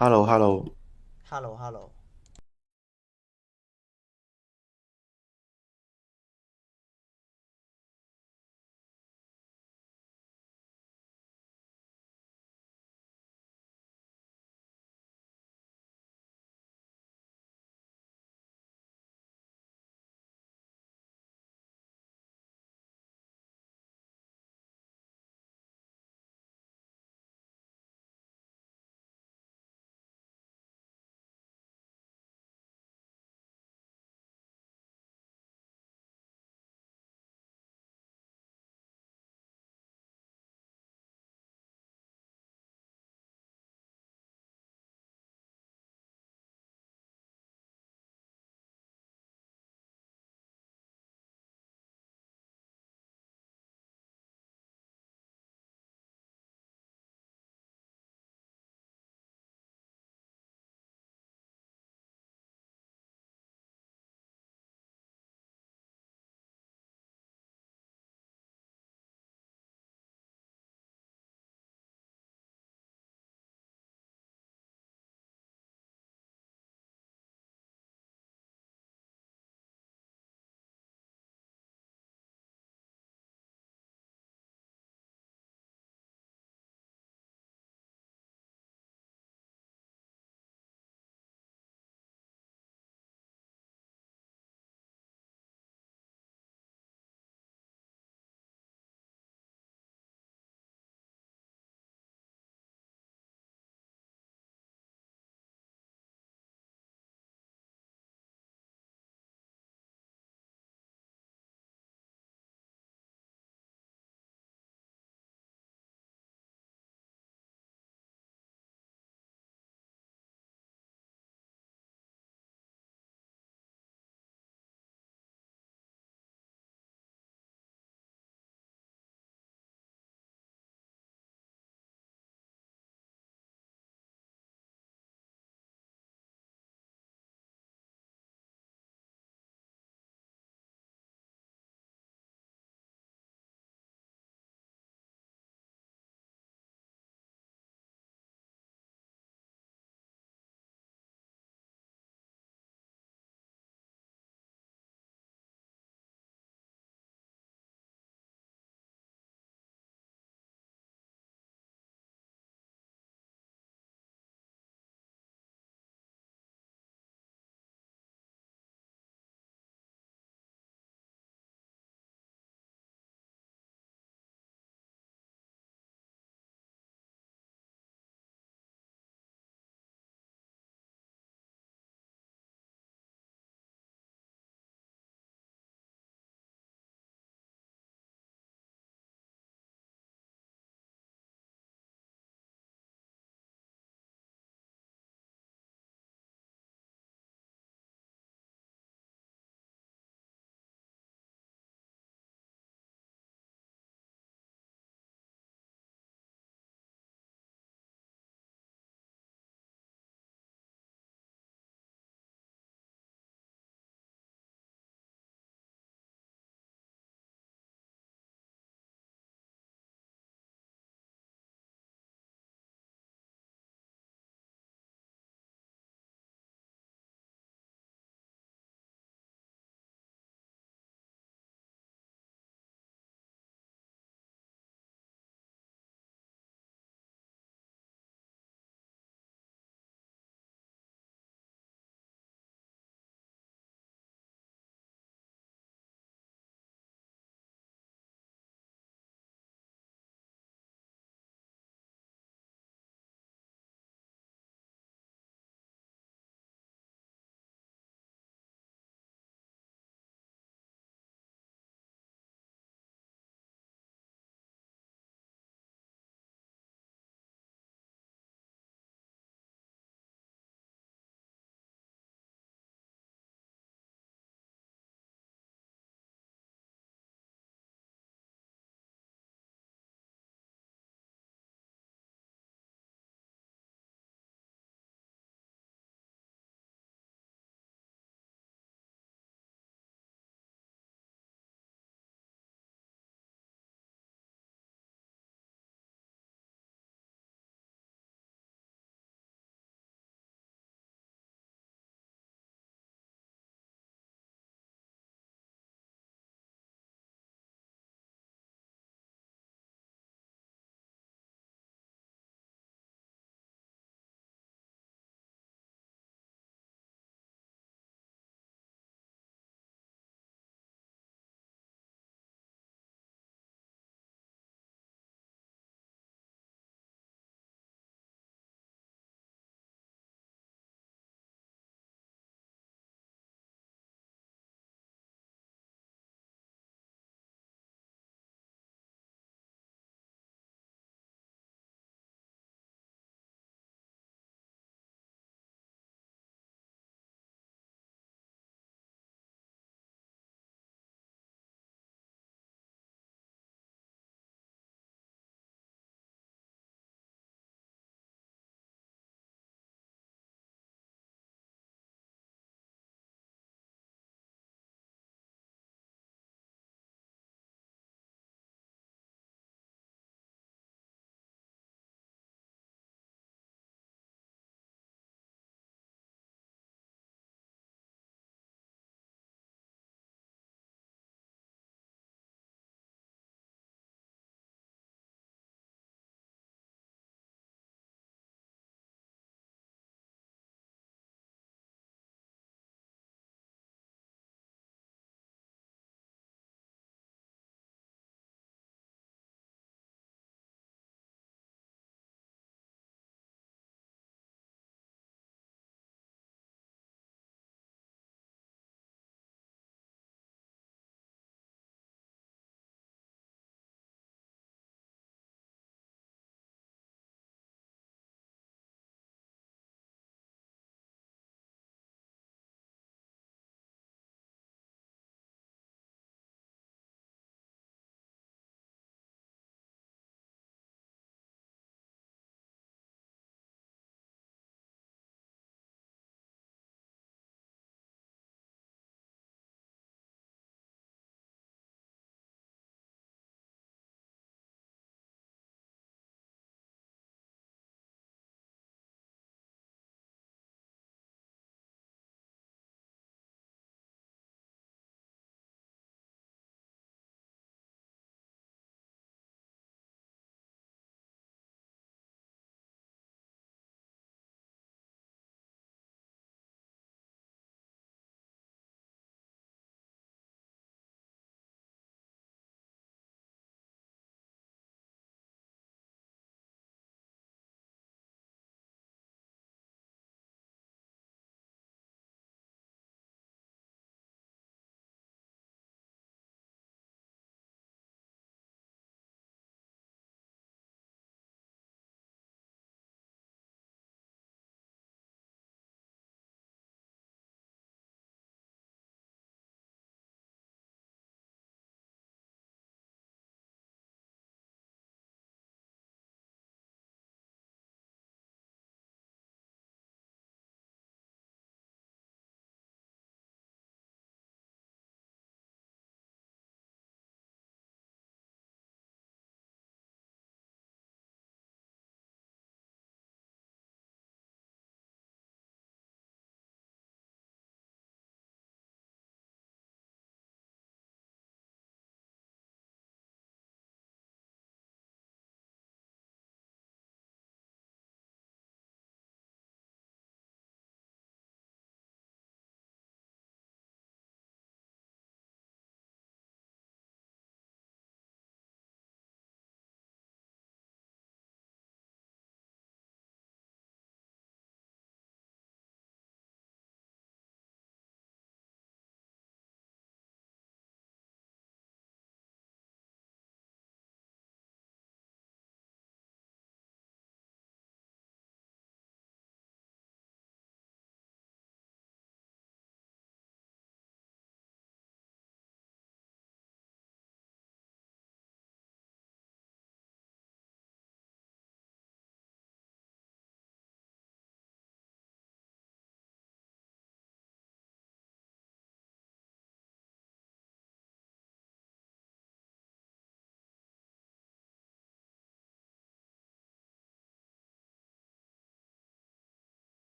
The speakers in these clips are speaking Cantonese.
h e l l o h e l l o h e l l o h e l l o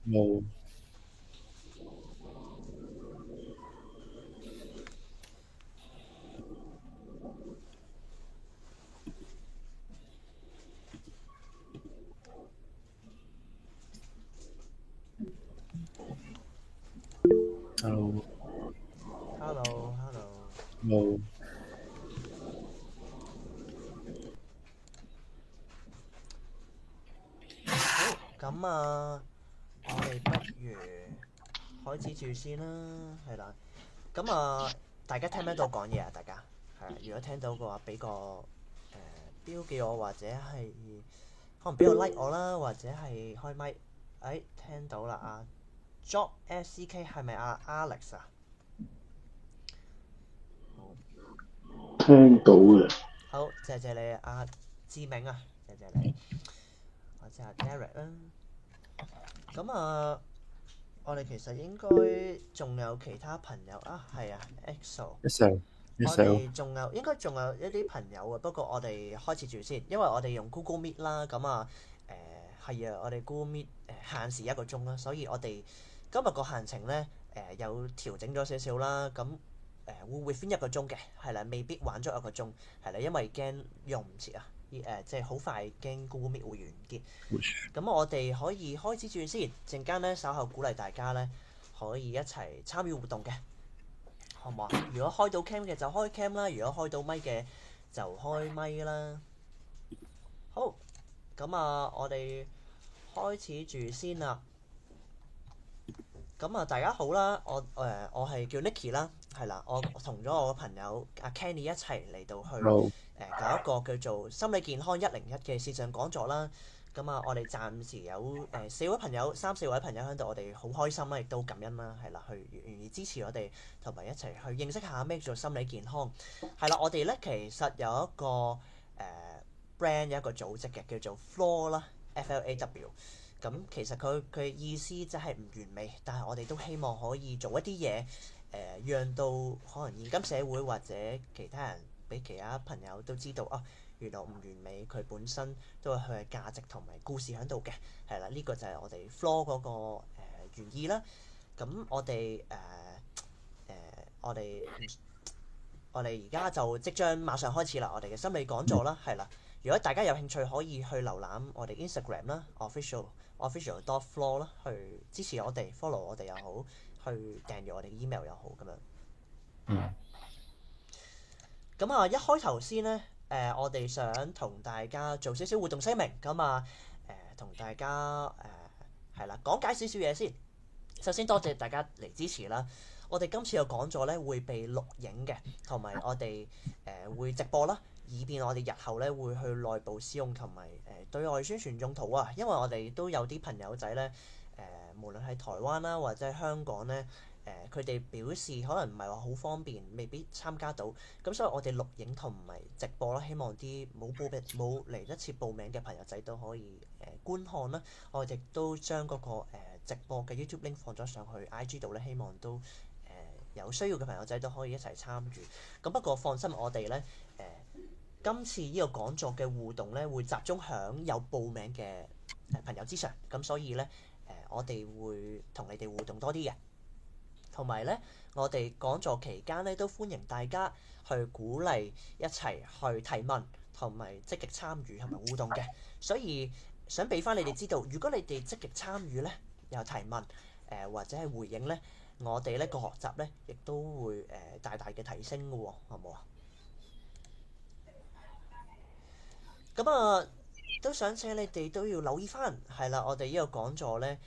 冇。Hello。Hello Hello。冇。好，咁我哋不如開始住先啦，係啦。咁大家聽唔聽到我講嘢啊？大家係啦，如果聽到嘅話，俾個標記我，或者係可能俾個 like 我啦，或者係開咪。聽到啦，Job SCK 係咪Alex 啊？好，聽到嘅。好，謝謝你志明啊，謝謝你，或者Derek 啦。咁我哋其實應該仲有其他朋友啊，係啊，EXO。SL。我 SL。哋應該仲有一啲朋友啊，不過我哋開始住先，因為我哋用 Google Meet 啦，咁係啊，我哋 Google Meet 限時1個鐘啦，所以我哋今日個行程咧有調整咗少少啦，咁會 within 1個鐘嘅，係啦，未必玩足1個鐘，係啦，因為驚用唔切啊，即係好快驚 Google Meet 會完結。咁我哋可以開始住先，陣間咧稍後鼓勵大家咧可以一齊參與活動嘅。好唔好啊？如果開到 cam 嘅就開 cam 啦，如果開到咪嘅就開咪啦。好，咁我哋開始住先啦。咁大家好啦，我係叫 Nicky 啦，係啦，我同咗我個朋友阿 Kenny 一齊嚟到去Hello。搞一個叫做心理健康101嘅線上講座啦。咁我哋暫時有4位朋友，3、4位朋友喺度，我哋好開心啦，亦都感恩啦，係啦，去願意支持我哋，同埋一齊去認識下咩叫做心理健康。係啦，我哋咧其實有一個brand，有一個組織嘅，叫做 Flaw 啦，FLAW。咁其實佢意思即係唔完美，但係我哋都希望可以做一啲嘢，讓到可能現今社會或者其他人俾其他朋友都知道啊，原來唔完美，佢本身都有佢嘅價值同埋故事喺度嘅，係啦，呢個就係我哋 Flaw 嗰個原意啦。咁我哋我哋而家就即將馬上開始啦，我哋嘅心理講座啦，係啦。如果大家有興趣，可以去瀏覽我哋 Instagram 啦，official dot floor 啦，去支持我哋，follow 我哋又好，去訂閱我哋嘅 email 又好咁樣。嗯。咁一開頭先咧，我哋想同大家做少少互動聲明，咁同大家係啦，講解少少嘢先。首先多謝大家嚟支持啦。我哋今次嘅講座咧會被錄影嘅，同埋我哋會直播啦，以便我哋日後咧會去內部使用同埋對外宣傳用途啊。因為我哋都有啲朋友仔咧無論係台灣啦或者係香港咧佢哋表示可能唔係話好方便，未必參加到。咁所以我哋錄影同埋直播啦，希望啲冇嚟得切報名嘅朋友仔都可以觀看啦。我哋都將嗰個直播嘅 YouTube link 放咗上去 IG 度咧，希望都有需要嘅朋友仔都可以一齊參與。咁不過放心，我哋咧今次呢個講座嘅互動咧會集中響有報名嘅朋友之上，咁所以咧我哋會同你哋互動多啲嘅。同埋咧，我哋講座期間咧都歡迎大家去鼓勵一齊去提問，同埋積極參與同埋互動嘅。所以想俾翻你哋知道，如果你哋積極參與咧，又提問或者係回應咧，我哋咧個學習咧亦都會大大嘅提升嘅喎，好唔好啊？咁都想請你哋都要留意翻，係啦，我哋呢個講座呢，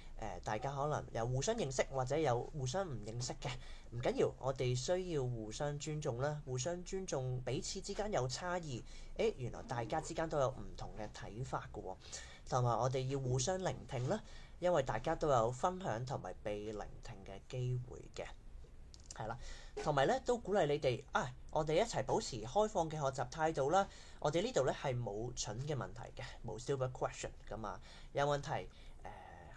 大家可能有互相認識或者有互相唔認識嘅，唔緊要，我哋需要互相尊重啦，互相尊重彼此之間有差異，原來大家之間都有唔同嘅睇法嘅喎，同埋我哋要互相聆聽啦，因為大家都有分享同埋被聆聽嘅機會嘅。係啦，同埋咧都鼓勵你哋我哋一齊保持開放嘅學習態度啦。我哋呢度咧係冇蠢嘅問題嘅，冇 stupid question 咁啊。有問題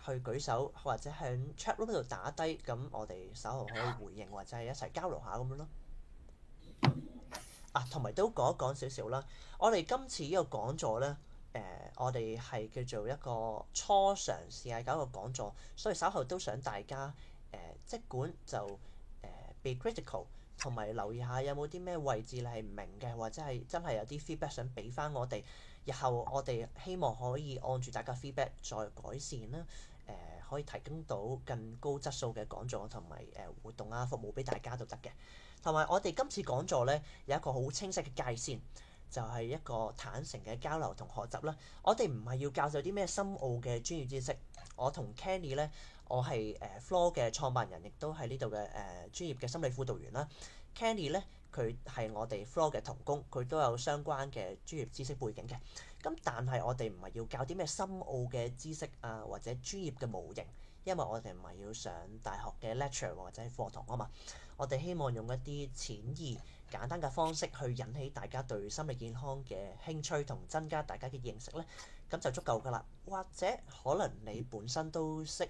去舉手或者喺 chat room 度打低，咁我哋稍後可以回應或者係一齊交流下咁樣咯。同埋都講一講少少啦。我哋今次呢個講座咧，我哋係叫做一個初嘗試係搞個講座，所以稍後都想大家即管就be critical，同埋留意下有冇啲咩位置你係唔明嘅，或者係真係有啲 feedback 想俾翻我哋。日後我哋希望可以按住大家 feedback 再改善啦，可以提供到更高質素嘅講座同埋活動啊服務俾大家都得嘅。同埋我哋今次講座咧有一個好清晰嘅界線，就係一個坦誠嘅交流同學習啦。我哋唔係要教授啲咩深奧嘅專業知識。我同 Kenny 咧，我係Floor 嘅創辦人，亦都係呢度嘅專業嘅心理輔導員啦。Kenny 咧，佢係我哋 Floor 嘅同工，佢都有相關嘅專業知識背景嘅。咁但係我哋唔係要教啲咩深奧嘅知識啊，或者專業嘅模型，因為我哋唔係要上大學嘅 lecture 或者係課堂啊嘛。我哋希望用一啲淺易簡單嘅方式去引起大家對心理健康嘅興趣同增加大家嘅認識咧，咁就足夠㗎啦。或者可能你本身都識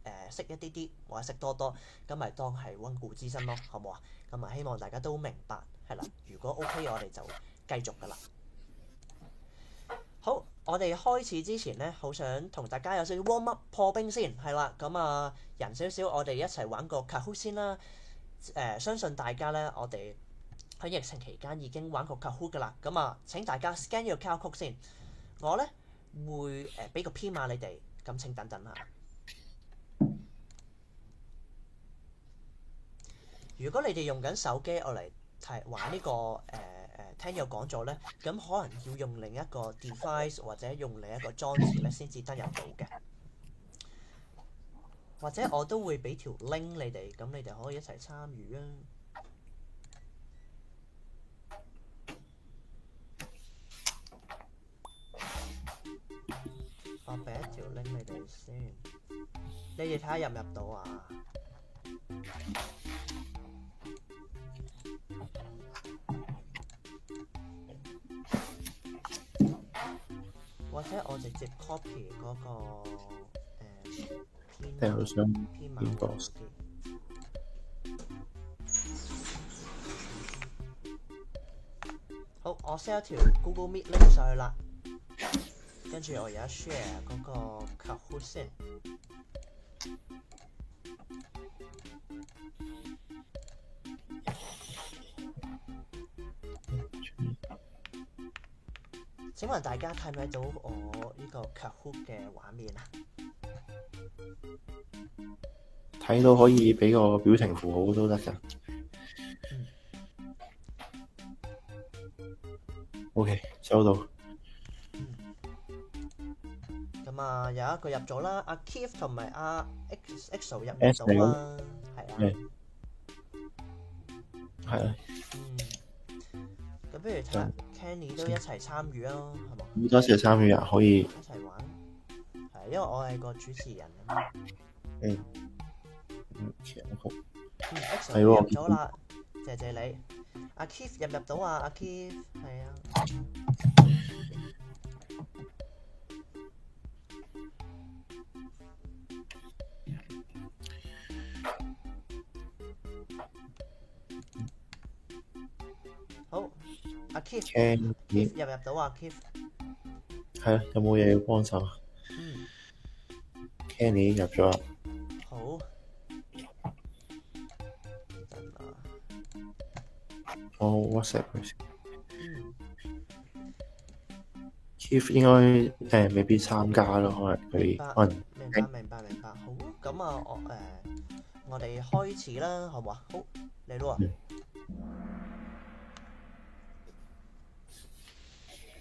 一啲啲或者識多多，咁咪當係溫故知新咯，好唔好啊？咁啊，希望大家都明白係啦。如果 OK，我哋就繼續㗎啦。好，我哋開始之前咧，好想同大家有少少 warm up 破冰先，係啦。咁啊，人少少，我哋一齊玩個 Kahoot 先啦。相信大家咧，我哋喺疫情期間已經玩過 Kahoot 㗎啦。咁啊，請大家 scan 呢個 QR code 先。我咧會俾個編碼你哋，咁請等等下。如果你哋用緊手機我嚟玩呢個聽呢個講座咧，咁可能要用另一個 device 或者用另一個裝置咧先至登入到嘅。或者我都會俾條 link 你哋，咁你哋可以一齊參與啊！我俾一條 link 你哋先，你哋睇下入唔入到啊？或者我直接 copy 嗰個編碼會好啲。好，我 set 一條 Google Meet link 上去啦，跟住我而家 share 嗰個 Kahoot 先。請問大家睇唔睇到我呢個 Kahoot 嘅畫面啊？睇到可以俾個表情符號都得㗎。OK， 收到。咁啊，有一個入咗啦，阿 Keith 同埋阿 Exo 入唔到啊，係啊。係啊。咁不如睇下 Kenny 都一齊參與啊，係嘛？咁多謝參與啊，可以一齊玩。係，因為我係個主持人啊嘛。係喎，入咗啦，謝謝你。阿 Keith 入唔入到啊？阿 Keith 係啊。好，阿 Keith 入唔入到啊 ？Keith 係啊，有冇嘢要幫手啊？Kenny 入咗啦。好。等啊。我 WhatsApp 佢先。Keith 應該未必參加咯，可能佢明白。好，咁啊，我哋開始啦，好唔好啊？好，嚟咯喎。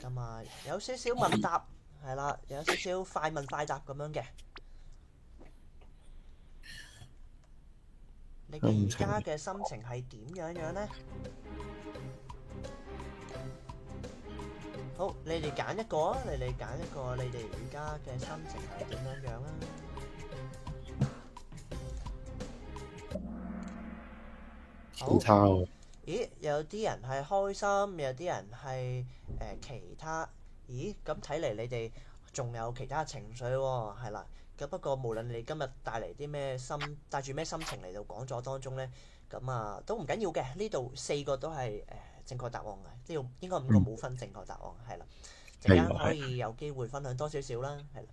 咁啊，有少少問答係啦，有少少快問快答咁樣嘅。你而家嘅心情係點樣呢？好，你哋揀一個啊！你哋而家嘅心情係點樣啊？好差喎！咦，有啲人係開心，有啲人係其他。咦，咁睇嚟你哋仲有其他情緒喎，係啦。咁不過無論你今日帶住咩心情嚟到講座當中咧，咁啊都唔緊要嘅。呢度4個都係正確答案嘅，呢度應該5個冇分正確答案，係啦。陣間可以有機會分享多少少啦，係啦。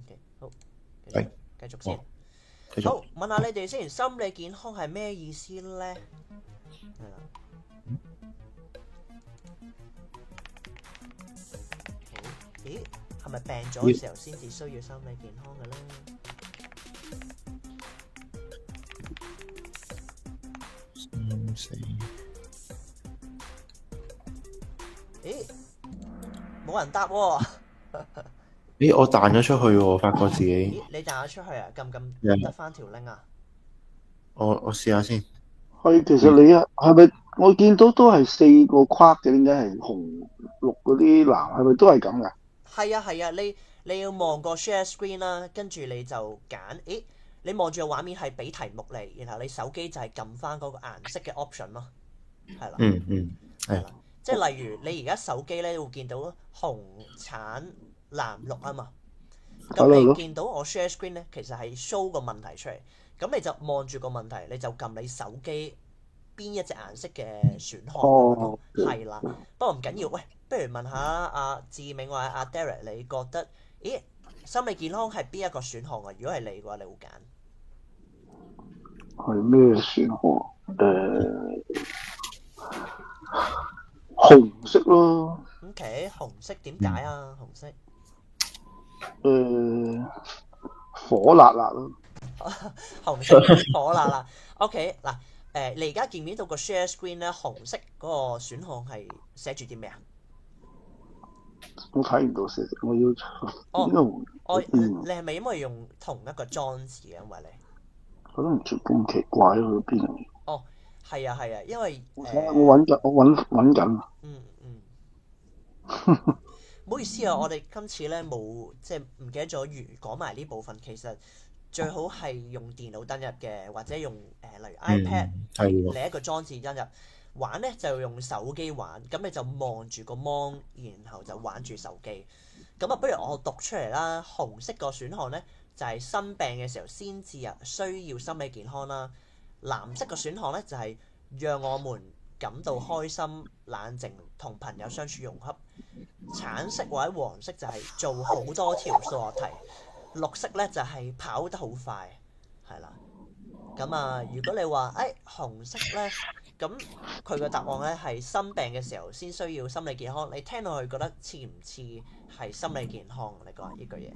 OK， 好，繼續先。好，問下你哋先，心理健康係咩意思咧？係啦。咦，係咪病咗嘅時候先至需要心理健康嘅咧？死！咦，冇人答喎。咦，我彈咗出去喎，發覺自己。咦，你彈咗出去啊？撳唔撳得翻條 link 啊？我試下先。係，其實你啊，係咪我見到都係4個框嘅？點解係紅綠嗰啲藍？係咪都係咁噶？係啊係啊，你要望個 share screen 啦，跟住你就揀。咦，你望住個畫面係俾題目嚟，然後你手機就係撳翻嗰個顏色嘅 option 咯，係啦。係啦。即係例如你而家手機咧會見到紅、橙、藍、綠啊嘛。咁你見到我 share screen 咧，其實係 show 個問題出嚟。咁你就望住個問題，你就撳你手機邊一隻顏色嘅選項咯。係啦，不過唔緊要。喂，不如問下阿志明或者阿 Derek， 你覺得咦心理健康係邊一個選項啊？如果係你嘅話，你會揀係咩選項？紅色咯。OK， 紅色點解啊？紅色火辣辣咯。紅色火辣辣。OK 嗱，你而家見唔見到個 share screen 咧？紅色嗰個選項係寫住啲咩啊？我睇唔到寫，我要你係咪因為用同一個裝置啊？因為你我都唔知咁奇怪去邊。哦，係啊係啊，因為我揾緊。唔好意思啊，我哋今次咧冇即係唔記得咗講埋呢部分。其實最好係用電腦登入嘅，或者用例如 iPad 另一個裝置登入玩咧，就用手機玩。咁你就望住個 mon，然後就玩住手機。咁啊，不如我讀出嚟啦。紅色個選項咧就係生病嘅時候先至需要心理健康啦。藍色個選項咧就係讓我們感到開心、冷靜同朋友相處融洽。橙色或者黃色就係做好多條數學題。綠色咧就係跑得好快，係啦。咁啊，如果你話紅色咧，咁佢個答案咧係生病嘅時候先需要心理健康。你聽落去覺得似唔似係心理健康？你講呢句嘢，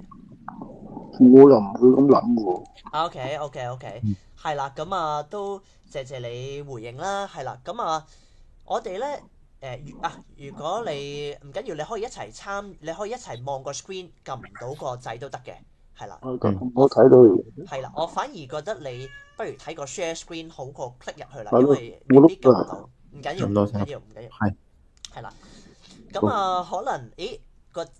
我又唔會咁諗喎。OK， 係啦。咁啊，都謝謝你回應啦。係啦，咁啊，我哋咧如果你唔緊要，你可以一齊望個 screen， 撳唔到個掣都得嘅。係啦，我睇到。係啦，我反而覺得你不如睇個 share screen 好過 click 入去啦，因為未必撳唔到。唔緊要。係啦，咁啊，可能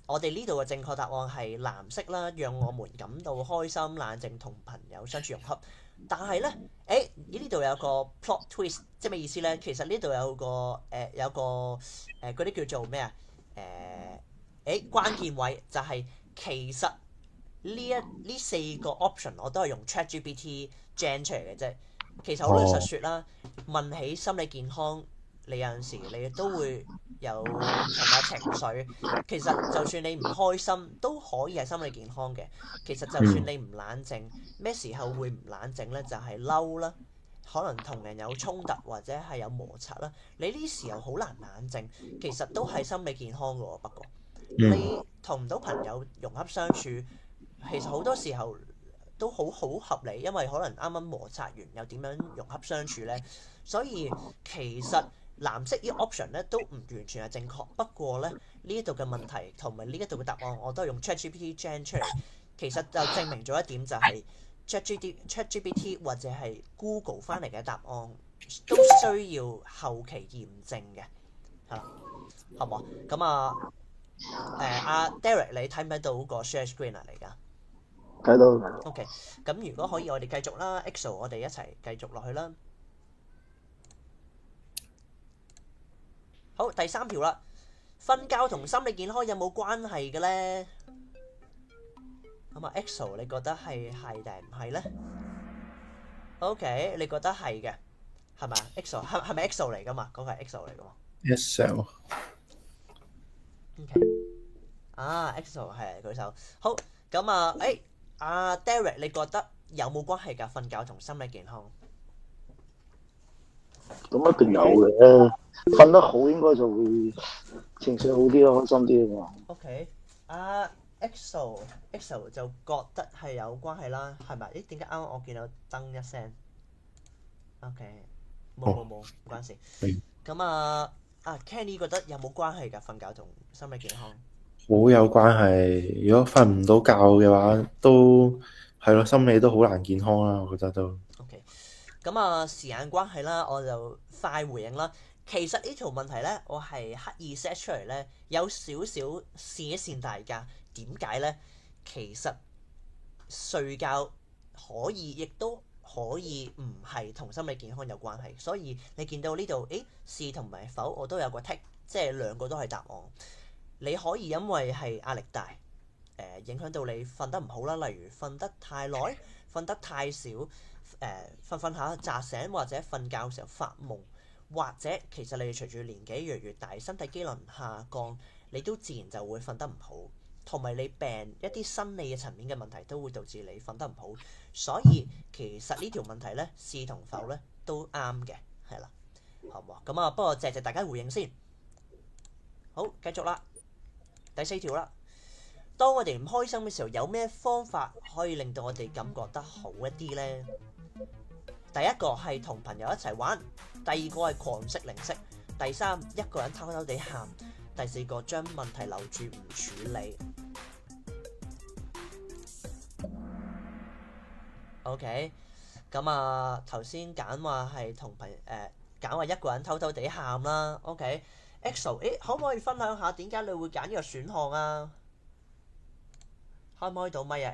我哋呢度嘅正確答案係藍色啦，讓我們感到開心、冷靜同朋友相處融洽。但係咧，呢度有個 plot twist， 即係咩意思咧？其實呢度有個嗰啲叫做咩啊？關鍵位就係其實呢4個 option 我都係用 ChatGPT gen 出嚟嘅啫。其實好老實説啦，問起心理健康，你有陣時你都會有唔同嘅情緒。其實就算你唔開心，都可以係心理健康嘅。其實就算你唔冷靜，咩時候會唔冷靜咧？就係嬲啦，可能同人有衝突或者係有摩擦啦。你呢時候好難冷靜，其實都係心理健康嘅喎。不過你同唔到朋友融洽相處，其實好多時候都好合理，因為可能啱啱摩擦完又點樣融洽相處咧？所以其實藍色呢個 option 咧都唔完全係正確。不過咧，呢一度嘅問題同埋呢一度嘅答案我都係用 ChatGPT gen 出嚟，其實就證明咗一點，就係 ChatGPT 或者係 Google 翻嚟嘅答案都需要後期驗證嘅，係啦，好唔好？咁啊阿 Derek 你睇唔睇到個 share screen 啊？嚟㗎？睇到。OK， 咁如果可以，我哋繼續啦。EXO 我哋一齊繼續落去啦。好，第3條啦。瞓覺同心理健康有冇關係嘅咧？咁啊 EXO 你覺得係定唔係咧 ？OK， 你覺得係嘅，係咪啊 ？EXO 係咪 EXO 嚟噶嘛？嗰個係 EXO 嚟噶嘛 S L。OK。EXO 係舉手。好，咁Derek 你覺得有冇關係㗎？瞓覺同心理健康？咁一定有嘅，瞓得好應該就會情緒好啲咯，開心啲啊嘛。OK。EXO 就覺得係有關係啦，係咪？點解啱啱我見到噔一聲 ？OK，冇關事。咁Kenny 覺得有冇關係㗎？瞓覺同心理健康？好有關係。如果瞓唔到覺嘅話，都係咯，心理都好難健康啦。我覺得都。OK。咁時間關係啦，我就快回應啦。其實呢條問題咧，我係刻意 set 出嚟咧，有少少試一試大家點解咧？其實睡覺可以，亦都可以唔係同心理健康有關係。所以你見到呢度，是同埋否，我都有個 tick，即係兩個都係答案。你可以因為係壓力大，影響到你瞓得唔好啦，例如瞓得太耐、瞓得太少，瞓下扎醒或者瞓覺嘅時候發夢。或者其實你隨住年紀越嚟越大，身體機能下降，你都自然就會瞓得唔好，同埋你病一啲生理嘅層面嘅問題都會導致你瞓得唔好。所以其實呢條問題咧，是同否咧都啱嘅，係啦，好唔好？咁不過謝謝大家回應先。好，繼續啦，第4條啦。當我哋唔開心嘅時候，有咩方法可以令到我哋感覺得好一啲呢？第一個係同朋友一齊玩，第二個係狂食零食，第三一個人偷偷地喊，第四個將問題留住唔處理。OK，咁頭先揀話係揀話一個人偷偷地喊啦。OK，EXO，可唔可以分享下點解你會揀呢個選項啊？開唔開到咪啊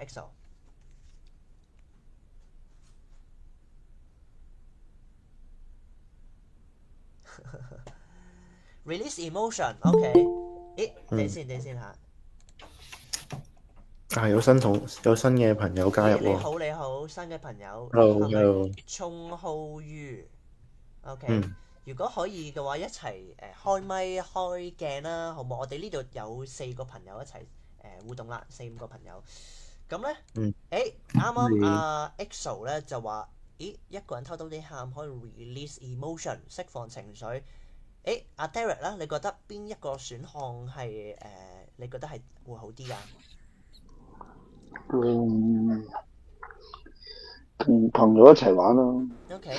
，EXO？Release emotion，OK，等先嚇。有新嘅朋友加入喎。你好，新嘅朋友。Hello。聰浩宇，OK。如果可以嘅話，一齊開咪開鏡啦，好唔好？我哋呢度有4個朋友一齊互動啦，4、5個朋友。咁咧，啱啱EXO 咧就話，一個人偷偷地喊可以 release emotion， 釋放情緒。Derek 啦，你覺得邊一個選項係你覺得係會好啲㗎？同朋友一齊玩啦。OK，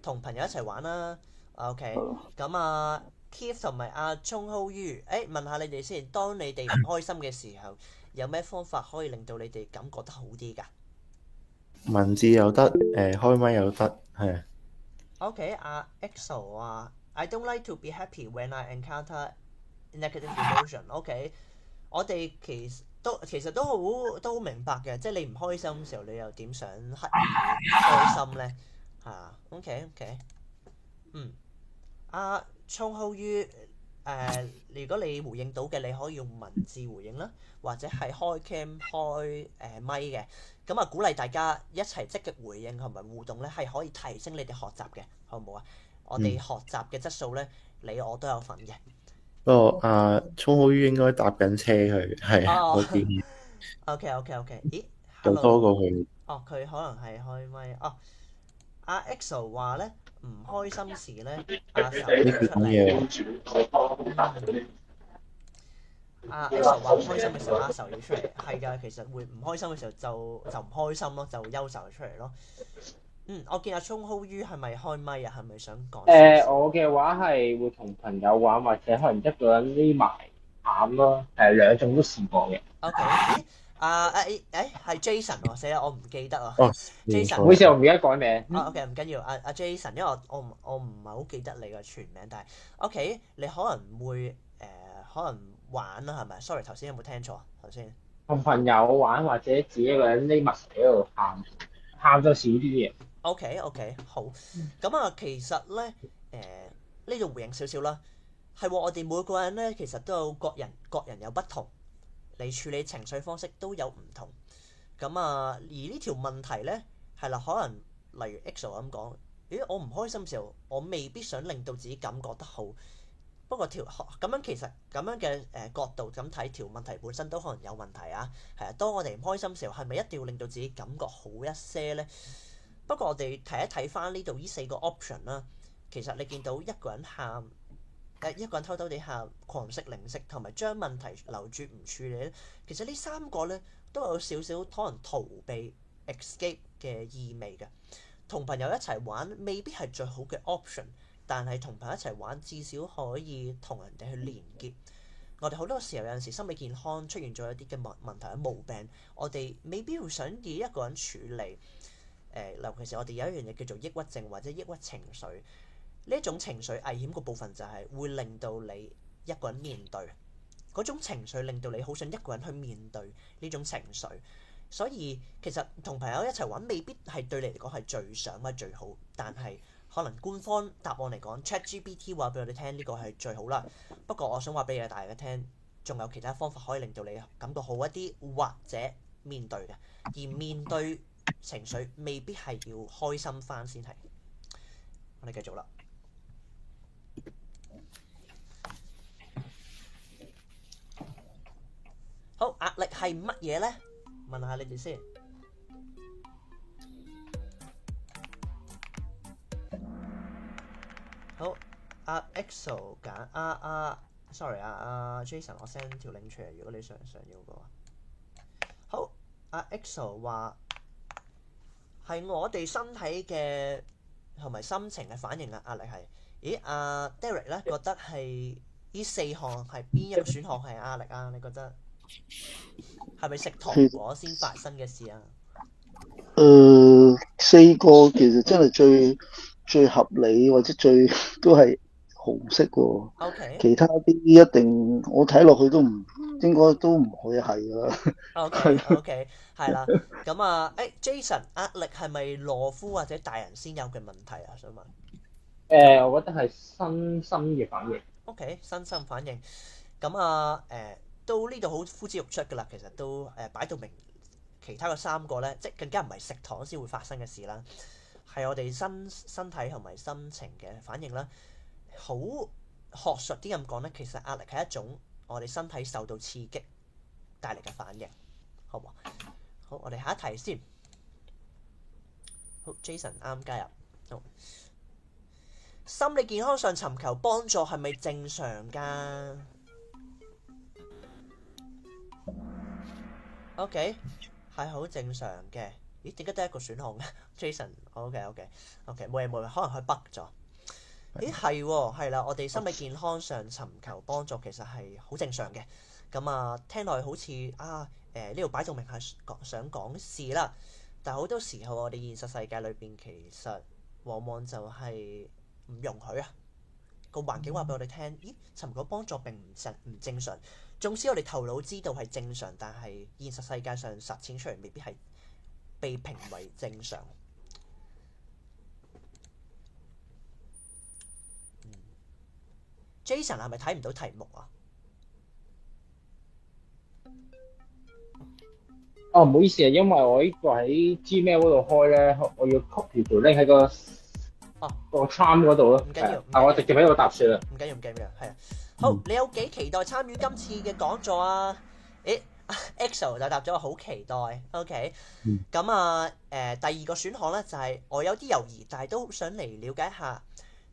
同朋友一齊玩啦。OK， 咁Keith 同埋聰浩宇，問下你哋先，當你哋唔開心嘅時候，有咩方法可以令到你哋感覺得好啲㗎？文字又得，開咪又得，係。OK，EXO 話I don't like to be happy when I encounter negative emotion。OK， 我哋其實都好明白嘅，即係你唔開心嘅時候，你又點想刻意開心咧？OK，聰浩宇，如果你回應到嘅，你可以用文字回應啦，或者係開 cam 開咪嘅。咁鼓勵大家一齊積極回應同埋互動咧，係可以提升你哋學習嘅，好唔好啊？我哋學習嘅質素咧，你我都有份嘅。不過聰浩宇應該搭緊車去，係我建議。OK， 咦？就多過佢。佢可能係開咪。EXO 話咧，唔開心時咧，阿愁要出嚟。EXO 話唔開心嘅時候，阿愁要出嚟。係㗎，其實會唔開心嘅時候就唔開心咯，就憂愁出嚟咯。我見阿聰浩宇係咪開咪啊？係咪想講？我嘅話係會同朋友玩，或者可能一個人匿埋喊咯，兩種都試過嘅。OK，係 Jason 喎，死啦，我唔記得啊。Jason，唔好意思，我唔記得改名。OK， 唔緊要。阿 Jason，因為我唔係好記得你嘅全名，但係 OK，你可能會可能玩啦，係咪 ？Sorry， 頭先有冇聽錯？頭先同朋友玩或者自己一個人匿埋喺度喊咗少啲嘢。OK， 好。咁其實咧呢度回應少少啦，係喎，我哋每個人咧其實都有各人有不同。你處理情緒方式都有唔同，而呢條問題咧係啦，可能例如 EXO 咁講，我唔開心嘅時候，我未必想令到自己感覺得好，不不過咁樣其實咁樣嘅角度咁睇條問題本身都可能有問題啊。係啊，當我哋唔開心嘅時候，係咪一定要令到自己感覺好一些咧？不過我哋睇一睇翻呢度呢4個 option 啦，其實你見到一個人喊，一個人偷偷地喊、狂食零食同埋將問題留住唔處理咧，其實呢3個咧都有少少可能逃避 escape 嘅意味嘅。同朋友一齊玩未必係最好嘅 option，但係同朋友一齊玩至少可以同人哋去連結。我哋好多時候有陣時心理健康出現咗一啲嘅問題、毛病，我哋未必會想以一個人處理。尤其是我哋有一樣嘢叫做抑鬱症或者抑鬱情緒，呢一種情緒危險個部分就係會令到你一個人面對嗰種情緒，令到你好想一個人去面對呢種情緒。所以其實同朋友一齊玩未必係對你嚟講係最想或者最好，但係可能官方答案嚟講 ChatGPT 話俾我哋聽呢個係最好啦。不過我想話俾大家聽，仲有其他方法可以令到你感覺好一啲，或者面對嘅，而面對情緒未必係要開心翻先係。我哋繼續啦。好，壓力係乜嘢呢？問下你哋先。好，阿 EXO 揀sorry Jason， 我 send 條 link 出嚟，如果你想要嘅話。好，阿 EXO 話係我哋身體嘅同埋心情嘅反應啊，壓力係。咦，阿 Derek 咧覺得係呢4項係邊一個選項係壓力啊？你覺得係咪食糖果先發生嘅事啊？4個其實真係最合理或者都係紅色喎。OK， 其他啲一定我睇落去都唔應該都唔會係㗎啦。OK， 係啦。咁啊，Jason， 壓力係咪懦夫或者大人先有嘅問題啊？想問。我覺得係身心嘅反應。OK， 身心反應。咁啊，到呢度好呼之欲出㗎啦。其實都擺到明，其他嘅3個咧，即係更加唔係食糖先會發生嘅事啦，係我哋身體同埋心情嘅反應啦。好學術啲咁講咧，其實壓力係一種我哋身體受到刺激帶嚟嘅反應，好唔好？好，我哋下一題先。好 ，Jason 啱加入。好，心理健康上尋求幫助係咪正常㗎？OK， 係好正常嘅。咦？點解得一個選項嘅 ？Jason，OK， 冇嘢，可能佢 bug 咗。咦，係啦，我哋心理健康上尋求幫助其實係好正常嘅。咁啊，聽落去好似呢度擺到明係想講事啦，但係好多時候我哋現實世界裏邊其實往往就係唔容許啊。個環境話俾我哋聽，咦，尋求幫助並唔正常。縱使我哋頭腦知道係正常，但係現實世界上實踐出嚟未必係被評為正常。Jason 係咪睇唔到題目啊？唔好意思啊，因為我呢個喺 Gmail 嗰度開咧，我要 copy 條 link 喺個 charm 嗰度咯。唔緊要，但我直接喺度答算啦。唔緊要，係啊。好，你有幾期待參與今次嘅講座啊？EXO 就答咗好期待。OK，咁啊，第2個選項咧就係我有啲猶豫，但係都想嚟了解下。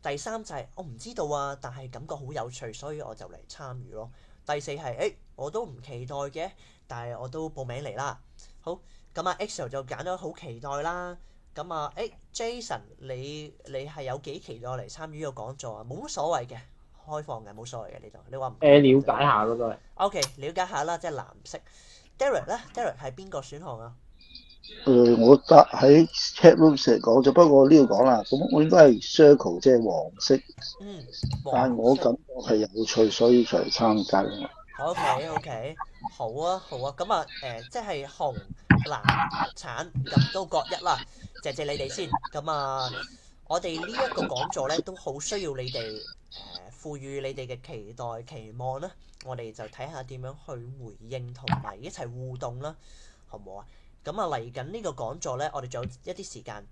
第3就係我唔知道啊，但係感覺好有趣，所以我就嚟參與咯。第4係我都唔期待嘅，但係我都報名嚟啦。好，咁啊 EXO 就揀咗好期待啦。咁啊Jason 你係有幾期待嚟參與呢個講座啊？冇乜所謂嘅，開放嘅，冇所謂嘅呢度。你話唔了解下咯都係。OK， 了解下啦，即係藍色。Derek 咧 ，Derek 係邊個選項啊？我答喺 chat room 成日講咗，不過呢度講啦，咁我應該係 circle 即係黃色。但係我感覺係有趣，所以才嚟參加。OK， 好啊，咁啊，即係紅、藍、橙咁都各一啦。謝謝你哋先。咁啊，我哋呢一個講座咧都好需要你哋賦予你哋嘅期待、期望啦。我哋就睇下點樣去回應同埋一齊互動啦，好唔好啊？咁啊，嚟緊呢個講座咧，我哋仲有一啲時間，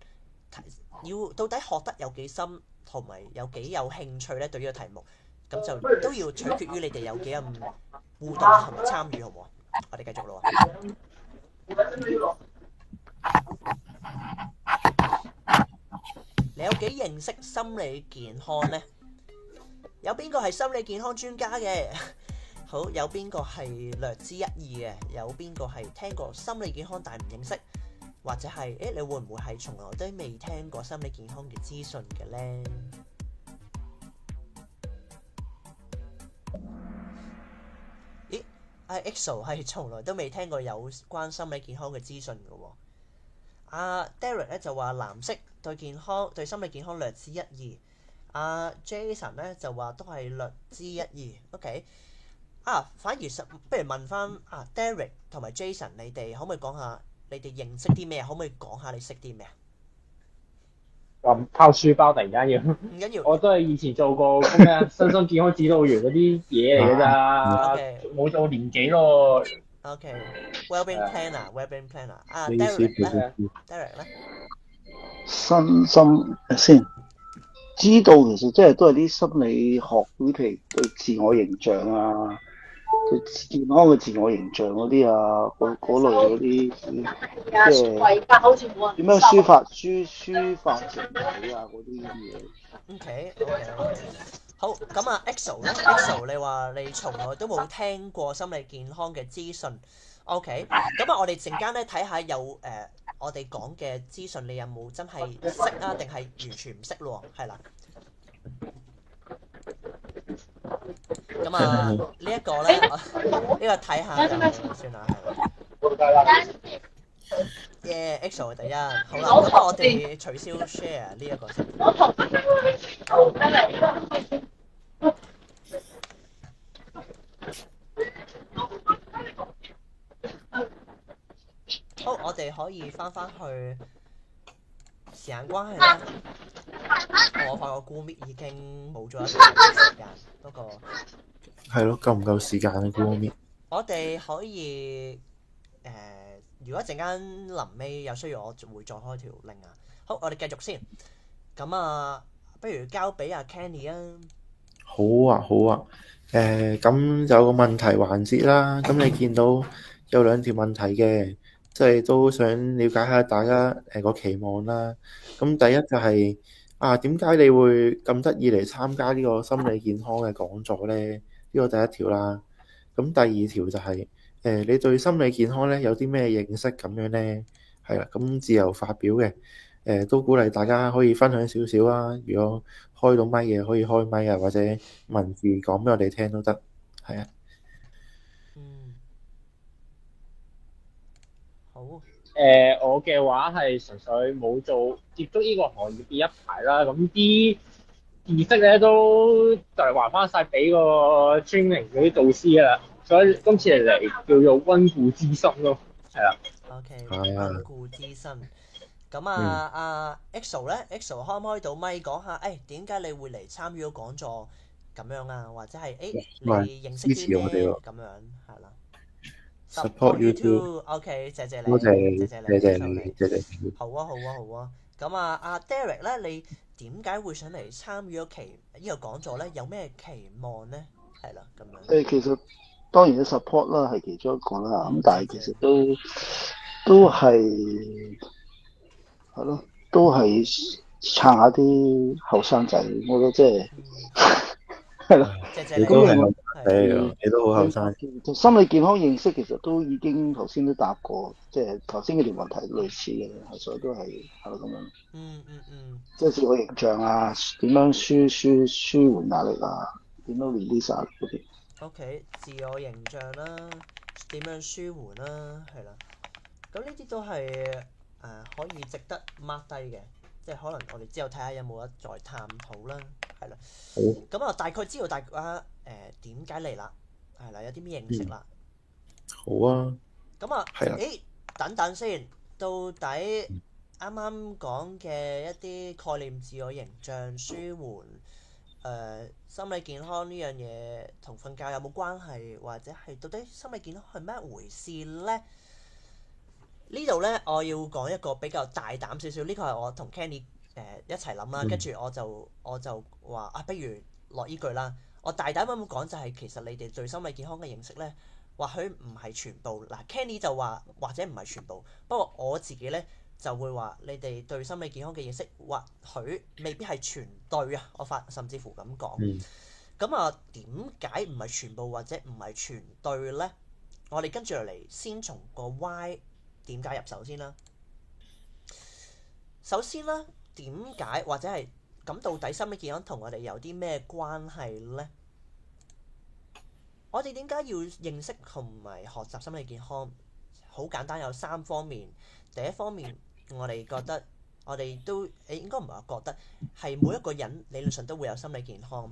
要到底學得有幾深同埋有幾有興趣咧？對呢個題目，咁就都要取決於你哋有幾咁互動同埋參與，好唔好啊？我哋繼續咯。你有幾認識心理健康呢？有邊個係心理健康專家嘅？好，有邊個係略知一二嘅？有邊個係聽過心理健康但唔認識？或者係你會唔會係從來都未聽過心理健康嘅資訊嘅呢？咦，EXO 係從來都未聽過有關心理健康嘅資訊嘅喎。Derek 咧就話藍色對心理健康略知一二。Jason 咧就話都係略知一二。OK。反而不如問翻Derek 同埋 Jason， 你哋可唔可以講下你哋認識啲咩？可唔可以講下你識啲咩啊？咁拋書包突然間要，唔緊要，我都係以前做過咩身心健康指導員嗰啲嘢嚟㗎咋，冇做年幾咯。OK，Wellbeing Planner。Derek 咧，身心先知道，其實即係都係啲心理學嗰啲，譬如對自我形象啊，對健康嘅自我形象嗰啲啊，嗰類嗰啲，即係點樣抒發情緒啊嗰啲嘢。OK，好，咁EXO 咧，EXO 你話你從來都冇聽過心理健康嘅資訊。OK，咁我哋陣間咧睇下有我哋講嘅資訊，你有冇真係識啊？定係完全唔識咯？係啦。咁呢一個咧，呢個睇下就算啦，係啦。EXO 第一，好啦，咁我哋取消 share 呢一個先。好，我哋可以翻去時間關係啦。我發覺 Google Meet 已經冇咗一段時間，不過係咯，夠唔夠時間嘅 Google Meet？我哋可以如果陣間臨尾有需要，我會再開條 link 啊。好，我哋繼續先。咁不如交俾阿 Kenny 啊。好啊。咁有個問題環節啦。咁你見到有兩條問題嘅，即係都想了解下大家個期望啦。咁第一就係點解你會咁得意嚟參加呢個心理健康嘅講座呢？呢個第一條啦。咁第二條就係你對心理健康咧有啲咩認識咁樣呢？係啦，咁自由發表嘅。都鼓勵大家可以分享少少啊。如果開到咪嘅可以開咪啊，或者文字講俾我哋聽都得。係啊。好。我嘅話係純粹冇接觸呢個行業嘅一排啦，咁啲知識咧都就係還翻晒俾個 training 嗰啲導師㗎啦，所以今次嚟叫做溫故知新咯，係啦。OK，溫故知新。咁EXO 咧 ，EXO 開唔開到咪講下？點解你會嚟參與個講座咁樣啊？或者係你認識啲咩咁樣係啦？ Support you too。OK， 謝謝你，多謝你。好啊。咁阿 Derek 咧，你點解會想嚟參與呢個講座咧？有咩期望咧？係啦，咁樣。其實當然嘅 support 啦，係其中一個啦。咁但係其實都係咯，都係撐下啲後生仔。我覺得即係係咯。謝謝你。你都好後生。心理健康認識其實都已經頭先都答過，即係頭先嗰條問題類似嘅，所以都係咯咁樣。即係自我形象啊，點樣舒緩壓力啊，點樣 release 嗰啲。OK， 自我形象啦，點樣舒緩啦，係啦。咁呢啲都係可以值得 mark 低嘅，即係可能我哋之後睇下有冇得再探討啦，係啦。好。咁大概知道大家點解嚟啦，係啦，有啲咩認識啦。好啊。咁等等先，到底啱啱講嘅一啲概念，自我形象、舒緩、心理健康呢樣嘢同瞓覺有冇關係，或者係到底心理健康係咩回事呢？呢度呢，我要講一個比較大膽少少，呢個係我同 Kenny 一齊諗啦，跟住我就話不如落依句啦。我大膽咁講就係其實你哋對心理健康嘅認識咧，或許唔係全部。嗱，Kenny 就話或者唔係全部，不過我自己咧就會話你哋對心理健康嘅認識或許未必係全對啊，甚至乎咁講。咁啊，點解唔係全部或者唔係全對咧？我哋跟住落嚟先從個 why 點解入手先啦。首先啦，點解或者係咁到底心理健康同我哋有啲咩關係呢？我哋點解要認識同埋學習心理健康？好簡單，有3方面。第一方面，我哋覺得我哋都應該唔係話覺得，係每一個人理論上都會有心理健康，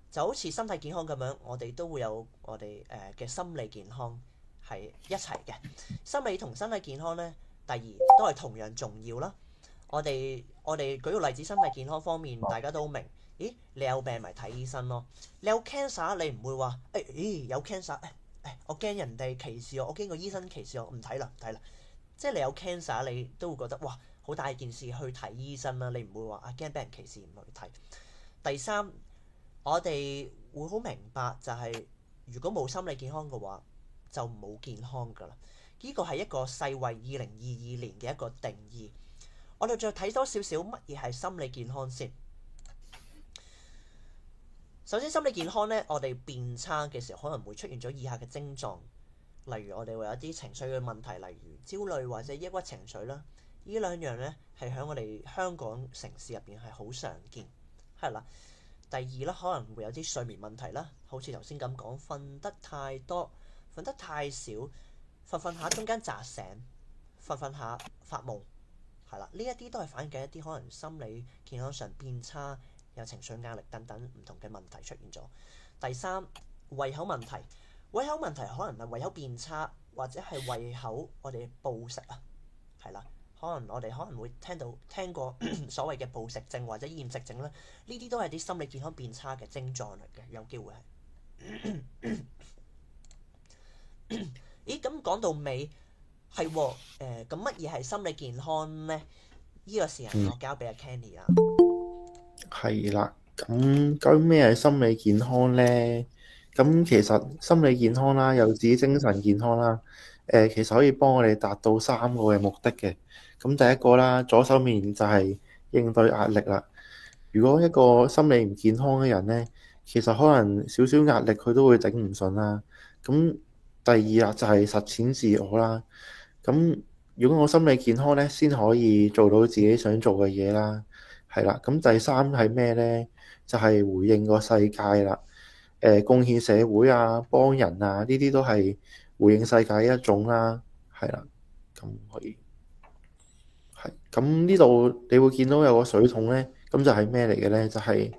就好似身體健康咁樣，我哋都會有我哋嘅心理健康係一齊嘅。心理同身體健康呢，第二都係同樣重要啦。我哋舉個例子，身體健康方面，大家都明。咦，你有病咪睇醫生咯。你有 cancer， 你唔會話有 cancer，我驚人哋歧視我驚個醫生歧視我，唔睇啦。即係你有 cancer， 你都會覺得哇，好大件事去睇醫生啦。你唔會話驚俾人歧視唔去睇。第三，我哋會好明白就係如果冇心理健康嘅話，就冇健康噶啦。呢個係一個世衛2022年嘅一個定義。我哋再睇多少少乜嘢係心理健康先。首先，心理健康咧，我哋變差嘅時候可能會出現咗以下嘅症狀，例如我哋會有啲情緒嘅問題，例如焦慮或者抑鬱情緒啦。呢兩樣咧係喺我哋香港城市入邊係好常見，係啦。第二啦，可能會有啲睡眠問題啦，好似頭先咁講，瞓得太多、瞓得太少、瞓下中間扎醒、瞓下發夢。係啦，呢一啲都係反映緊一啲可能心理健康上變差，有情緒壓力等等唔同嘅問題出現咗。第三，胃口問題，胃口問題可能係胃口變差，或者係胃口我哋暴食啊，係啦，可能我哋可能會聽過所謂嘅暴食症或者厭食症啦，呢啲都係啲心理健康變差嘅症狀嚟嘅，有機會係。咦，咁講到尾。係喎，咁乜嘢係心理健康呢？呢個時間我交俾阿 Kenny 啦。係啦，咁究竟咩係心理健康呢？咁其實心理健康啦，又指精神健康啦，其實可以幫我哋達到3個嘅目的嘅。咁第一個啦，左手面就係應對壓力啦。如果一個心理唔健康嘅人呢，其實可能少少壓力佢都會頂唔順啦。咁第二啦，就係實踐自我啦。咁如果我心理健康咧，先可以做到自己想做嘅嘢啦，係啦。咁第三係咩咧？就係回應個世界啦，貢獻社會啊，幫人啊，呢啲都係回應世界嘅一種啦，係啦。咁可以係咁呢度，你會見到有個水桶咧，咁就係咩嚟嘅咧？就係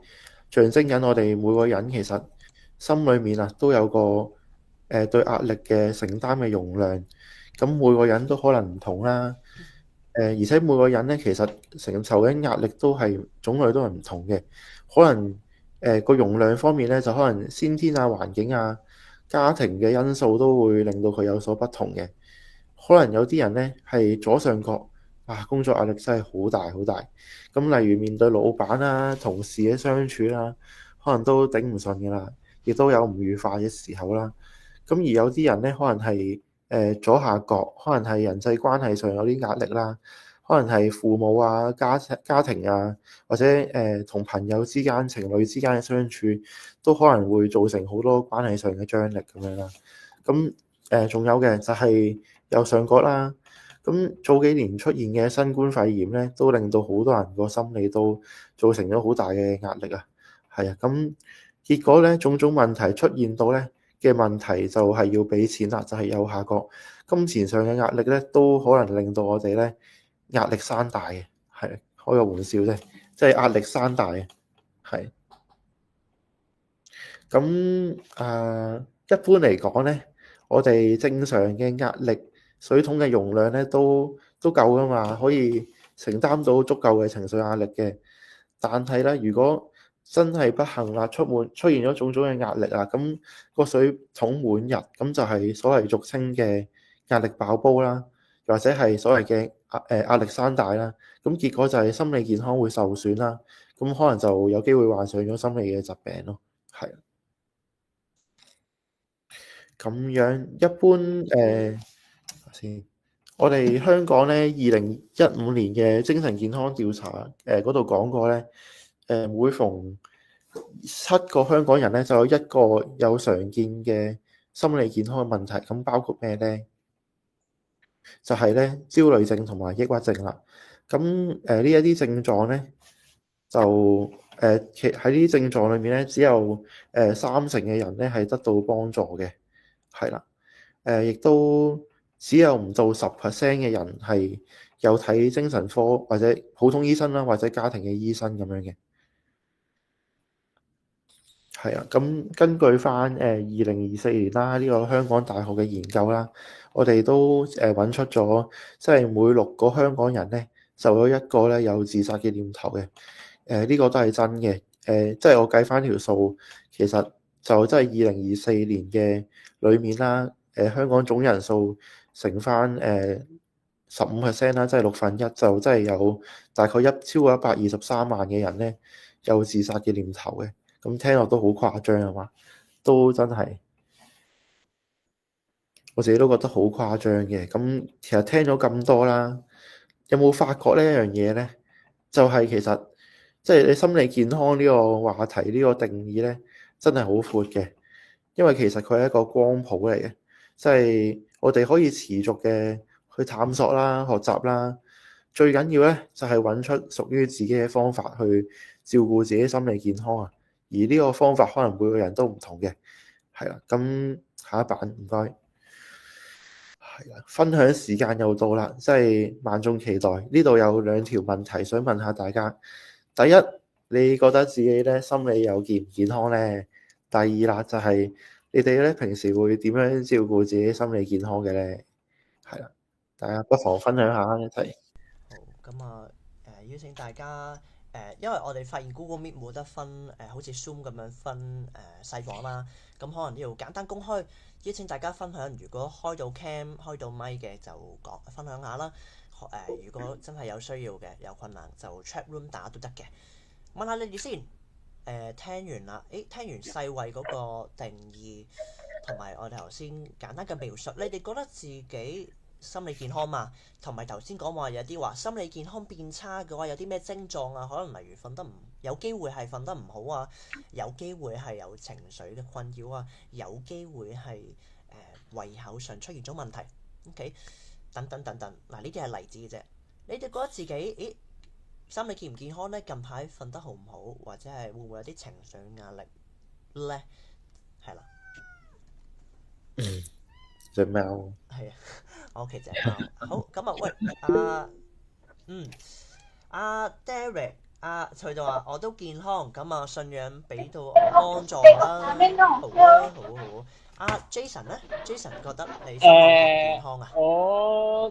象徵緊我哋每個人其實心裏面啊都有個對壓力嘅承擔嘅容量。咁每個人都可能唔同啦，而且每個人咧其實承受緊壓力都係種類都係唔同嘅，可能個容量方面咧就可能先天啊、環境啊、家庭嘅因素都會令到佢有所不同嘅。可能有啲人咧係左上角啊，工作壓力真係好大好大，咁例如面對老闆啦、同事嘅相處啦，可能都頂唔順㗎啦，亦都有唔愉快嘅時候啦。咁而有啲人咧可能係左下角可能係人際關係上有啲壓力啦，可能係父母啊、家庭啊，或者同朋友之間、情侶之間嘅相處，都可能會造成好多關係上嘅張力咁樣啦。咁仲有嘅就係右上角啦。咁早幾年出現嘅新冠肺炎咧，都令到好多人個心理都造成咗好大嘅壓力啊。係啊，咁結果咧種種問題出現到咧嘅問題就係要俾錢啦，就係右下角金錢上嘅壓力咧，都可能令到我哋咧壓力山大嘅，係開個玩笑啫，即係壓力山大嘅，係。咁一般嚟講咧，我哋正常嘅壓力水桶嘅容量咧都夠噶嘛，可以承擔到足夠嘅情緒壓力嘅。但係咧，如果真係不幸啦，出現咗種種嘅壓力啊，咁個水桶滿溢，咁就係所謂俗稱嘅壓力爆煲啦，或者係所謂嘅壓力山大啦。咁結果就係心理健康會受損啦，咁可能就有機會患上咗心理嘅疾病咯。係。咁樣一般先，我哋香港咧2015年嘅精神健康調查嗰度講過咧，每逢7個香港人咧就有1個有常見嘅心理健康嘅問題，咁包括咩咧？就係咧焦慮症同埋抑鬱症啦。咁呢一啲症狀咧，就喺呢啲症狀裏面咧，只有30%嘅人咧係得到幫助嘅，係啦。亦都只有唔到10% 嘅人係有睇精神科或者普通醫生啦，或者家庭嘅醫生咁樣嘅。係啊，咁根據翻2024年啦，呢個香港大學嘅研究啦，我哋都揾出咗，即係每6個香港人咧，就有1個咧有自殺嘅念頭嘅。呢個都係真嘅。即係我計翻條數，其實就真係2024年嘅裏面啦，香港總人數乘翻15%啦，即係1/6，就真係有大概超過123萬嘅人咧有自殺嘅念頭嘅。咁聽落都好誇張啊嘛，都真係我自己都覺得好誇張嘅。咁其實聽咗咁多啦，有冇發覺呢一樣嘢咧？就係其實即係你心理健康呢個話題呢個定義咧，真係好闊嘅。因為其實佢係一個光譜嚟嘅，即係我哋可以持續嘅去探索啦、學習啦。最緊要咧就係揾出屬於自己嘅方法去照顧自己心理健康啊。而呢個方法可能每個人都唔同嘅，係啦。咁下一版唔該，係啦。分享時間又到啦，即係萬眾期待。呢度有2條問題想問下大家。第一，你覺得自己咧心理有健唔健康咧？第二啦，就係你哋咧平時會點樣照顧自己心理健康嘅咧？係啦，大家不妨分享下一齊。好，咁啊邀請大家因為我哋發現 Google Meet 冇得分好似 Zoom 咁樣分細房啦，咁可能呢度簡單公開，邀請大家分享。如果開到 cam 開到咪嘅就分享下啦。如果真係有需要嘅有困難就 chat room 打都得嘅。問下你哋先。聽完啦，聽完世衛嗰個定義同埋我哋頭先簡單嘅描述，你哋覺得自己心理健康嘛？同埋頭先講話有啲話心理健康變差嘅話，有啲咩症狀啊？可能例如瞓得唔有機會係瞓得唔好啊，有機會係有情緒嘅困擾啊，有機會係胃口上出現咗問題。OK， 等等等等，嗱呢啲係例子嘅啫。你哋覺得自己心理健唔健康咧？近排瞓得好唔好，或者係會唔會有啲情緒壓力咧？係啦，隻貓係啊，我屋企隻貓。好咁啊，喂，阿 Derek，佢就話我都健康，咁啊信仰俾到我幫助啦。好啊，好啊。阿 Jason 咧 ，Jason 覺得你心理健康啊？我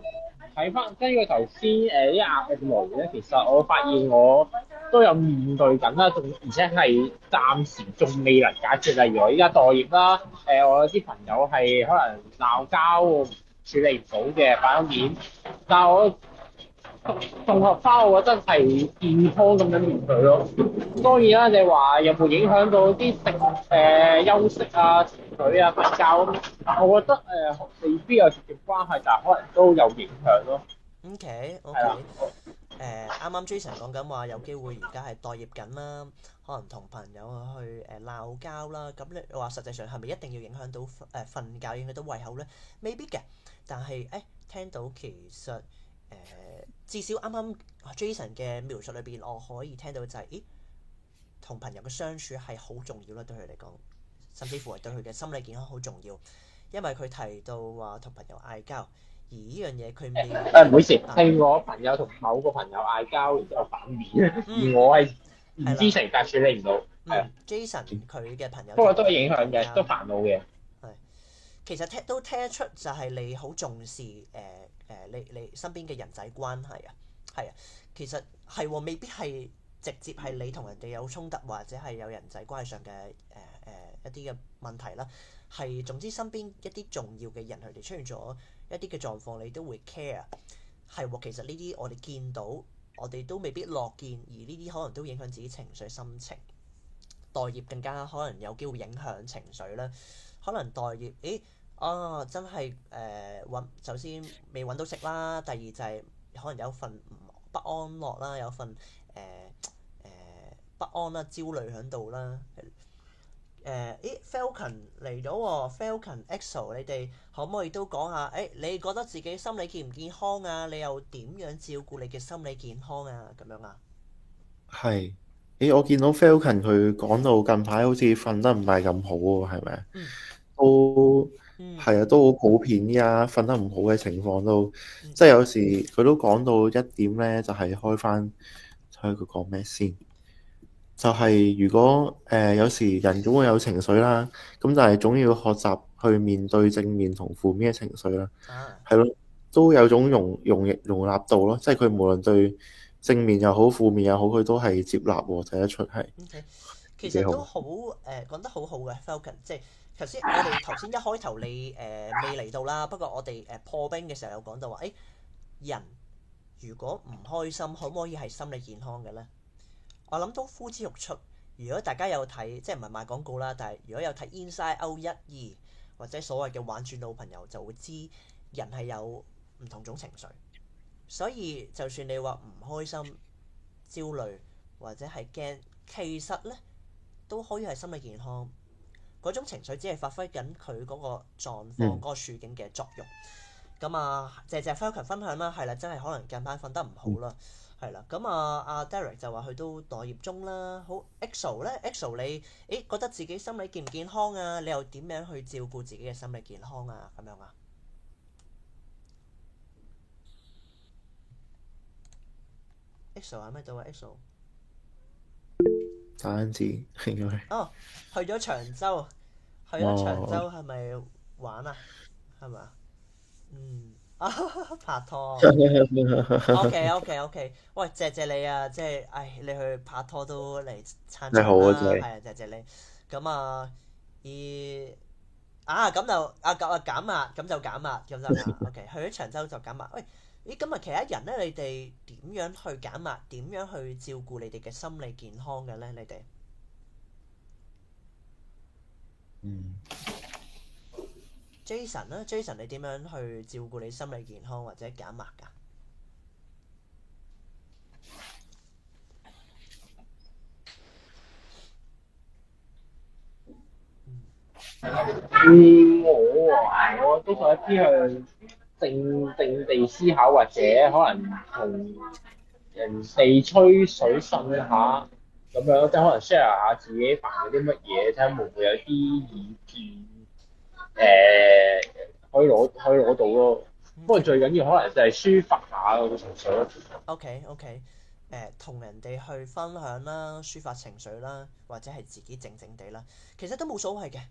睇翻根據頭先啲壓力來咧，其實我發現我都有面對緊啦，而且係暫時仲未能解決。例如我依家待業啦，我有啲朋友係可能鬧交處理唔到嘅反面，但係我綜合翻，我覺得係健康咁樣面對咯。當然啦，你話有冇影響到啲休息啊、情緒啊、瞓覺咁？我覺得未必有直接關係，但係可能都有影響咯。OK，係啦。啱啱 Jason 講緊話有機會而家係待業緊啦，可能同朋友去鬧交啦。咁你話實際上係咪一定要影響到瞓覺，影響到胃口咧？未必嘅。但係聽到其實至少啱啱 Jason 嘅描述裏邊，我可以聽到就係同朋友嘅相處係好重要啦，對佢嚟講，甚至乎係對佢嘅心理健康好重要。因為佢提到話同朋友嗌交，而呢樣嘢佢未唔好意思，係我朋友同某個朋友嗌交，然之後反面，而我係唔知情但處理唔到。Jason 佢嘅朋友不過都係影響嘅，都煩惱嘅。其實都聽得出就係你好重視你身邊嘅人際關係啊，係啊，其實係未必係直接係你同人哋有衝突或者係有人際關係上嘅一啲嘅問題啦，係總之身邊一啲重要嘅人佢哋出現咗一啲嘅狀況，你都會 care， 係喎。其實呢啲我哋見到，我哋都未必樂見，而呢啲可能都影響自己情緒心情。待業更加可能有機會影響情緒啦。可能待業，真係首先未揾到食啦，第二就係可能有份不安樂啦，有份不安啦、焦慮喺度啦。Falcon 嚟到喎，Falcon EXO，你哋可唔可以都講下？你覺得自己心理健唔健康啊？你又點樣照顧你嘅心理健康啊？咁樣啊？係，我見到 Falcon 佢講到近排好似瞓得唔係咁好喎，係咪啊？嗯都嗯係啊，都好普遍依家瞓得唔好嘅情況都，即係有時佢都講到一點咧，就係開翻睇下佢講咩先。就係如果有時人總會有情緒啦，咁但係總要學習去面對正面同負面嘅情緒啦，係咯，都有種容納度咯，即係佢無論對正面又好負面又好，佢都係接納喎，睇得出係。OK，其實都好講得好好嘅 Falcon，即係頭先我哋頭先一開頭你未嚟到啦，不過我哋破冰嘅時候有講到話，人如果唔開心，可唔可以係心理健康嘅咧？我諗都呼之欲出。如果大家有睇，即係唔係賣廣告啦，但係如果有睇 Inside Out 1、2或者所謂嘅玩轉腦朋友，就會知人係有唔同種情緒。所以就算你話唔開心、焦慮或者係驚，其實咧都可以係心理健康。嗰種情緒只係發揮緊佢嗰個狀況、嗰個處境嘅作用。咁謝謝 Falcon 分享啦，係啦，真係可能近排瞓得唔好啦。係啦，咁阿 Derek 就話佢都待業中啦。好 EXO 咧，EXO 你覺得自己心理健唔健康啊？你又點樣去照顧自己嘅心理健康啊？咁樣啊？EXO 喺咩度啊？EXO 打緊字應該。去咗長洲，係咪玩啊？係咪啊？拍拖。OK，喂，謝謝你啊！即係，你去拍拖都嚟撐場啦，係啊，謝謝你。咁咁就減壓，咁就減壓，OK，去咗長洲就減壓。喂，今日其他人咧，你哋點樣去減壓？點樣去照顧你哋嘅心理健康嘅咧？你哋Jason 啦，Jason 你點樣去照顧你心理健康或者減壓㗎？我都想偏向靜地思考，或者可能同人哋吹水呻下咁樣，即係可能 share 下自己煩咗啲乜嘢，睇下會唔會有啲意見可以攞到咯。不過最緊要可能就係抒發下個情緒咯。OK，同人哋去分享啦，抒發情緒啦，或者係自己靜靜地啦，其實都冇所謂嘅。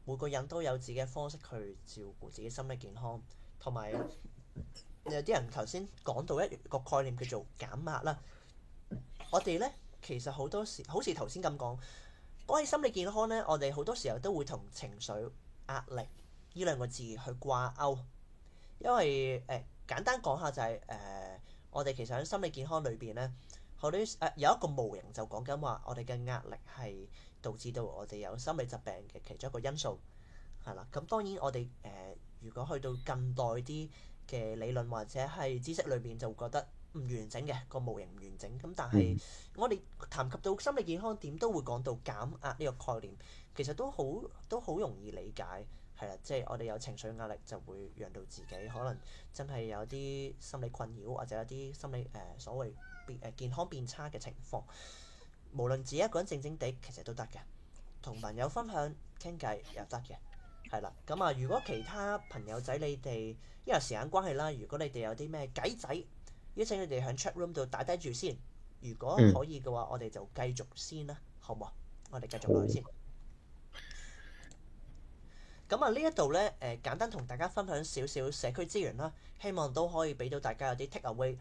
每個人都有自己嘅方式去照顧自己心理健康，同埋有啲人頭先講到一個概念叫做減壓啦。我哋咧其實好多時好似頭先咁講起心理健康咧，我哋好多時候都會同情緒、壓力呢兩個字去掛鈎，因為簡單講下就係我哋其實喺心理健康裏邊咧，好多有一個模型就講緊話，我哋嘅壓力係導致到我哋有心理疾病嘅其中一個因素，係啦。咁當然我哋如果去到近代啲嘅理論或者係知識裏邊，就會覺得唔完整嘅個模型唔完整。咁但係我哋談及到心理健康，點都會講到減壓呢個概念，其實都好容易理解。係啦，即係我哋有情緒壓力就會讓到自己可能真係有啲心理困擾，或者有啲心理所謂健康變差嘅情況。無論自己一個人靜靜地其實都得嘅，同朋友分享傾偈又得嘅，係啦。咁如果其他朋友仔你哋因為時間關係啦，如果你哋有啲咩計仔，邀請你哋喺 chat room 度打低住先。如果可以嘅話，我哋就繼續先啦，好唔好？我哋繼續落去先。咁呢一度咧簡單同大家分享少少社區資源啦，希望都可以俾到大家有啲 take away。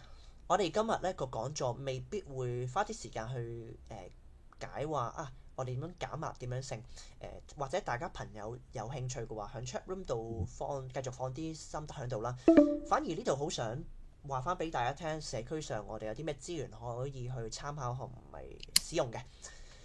我哋今日咧個講座未必會花啲時間去解話我哋點樣減壓點樣成或者大家朋友有興趣嘅話，喺 chat room 度繼續放啲心得喺度啦。反而呢度好想話翻俾大家聽，社區上我哋有啲咩資源可以去參考同埋使用嘅。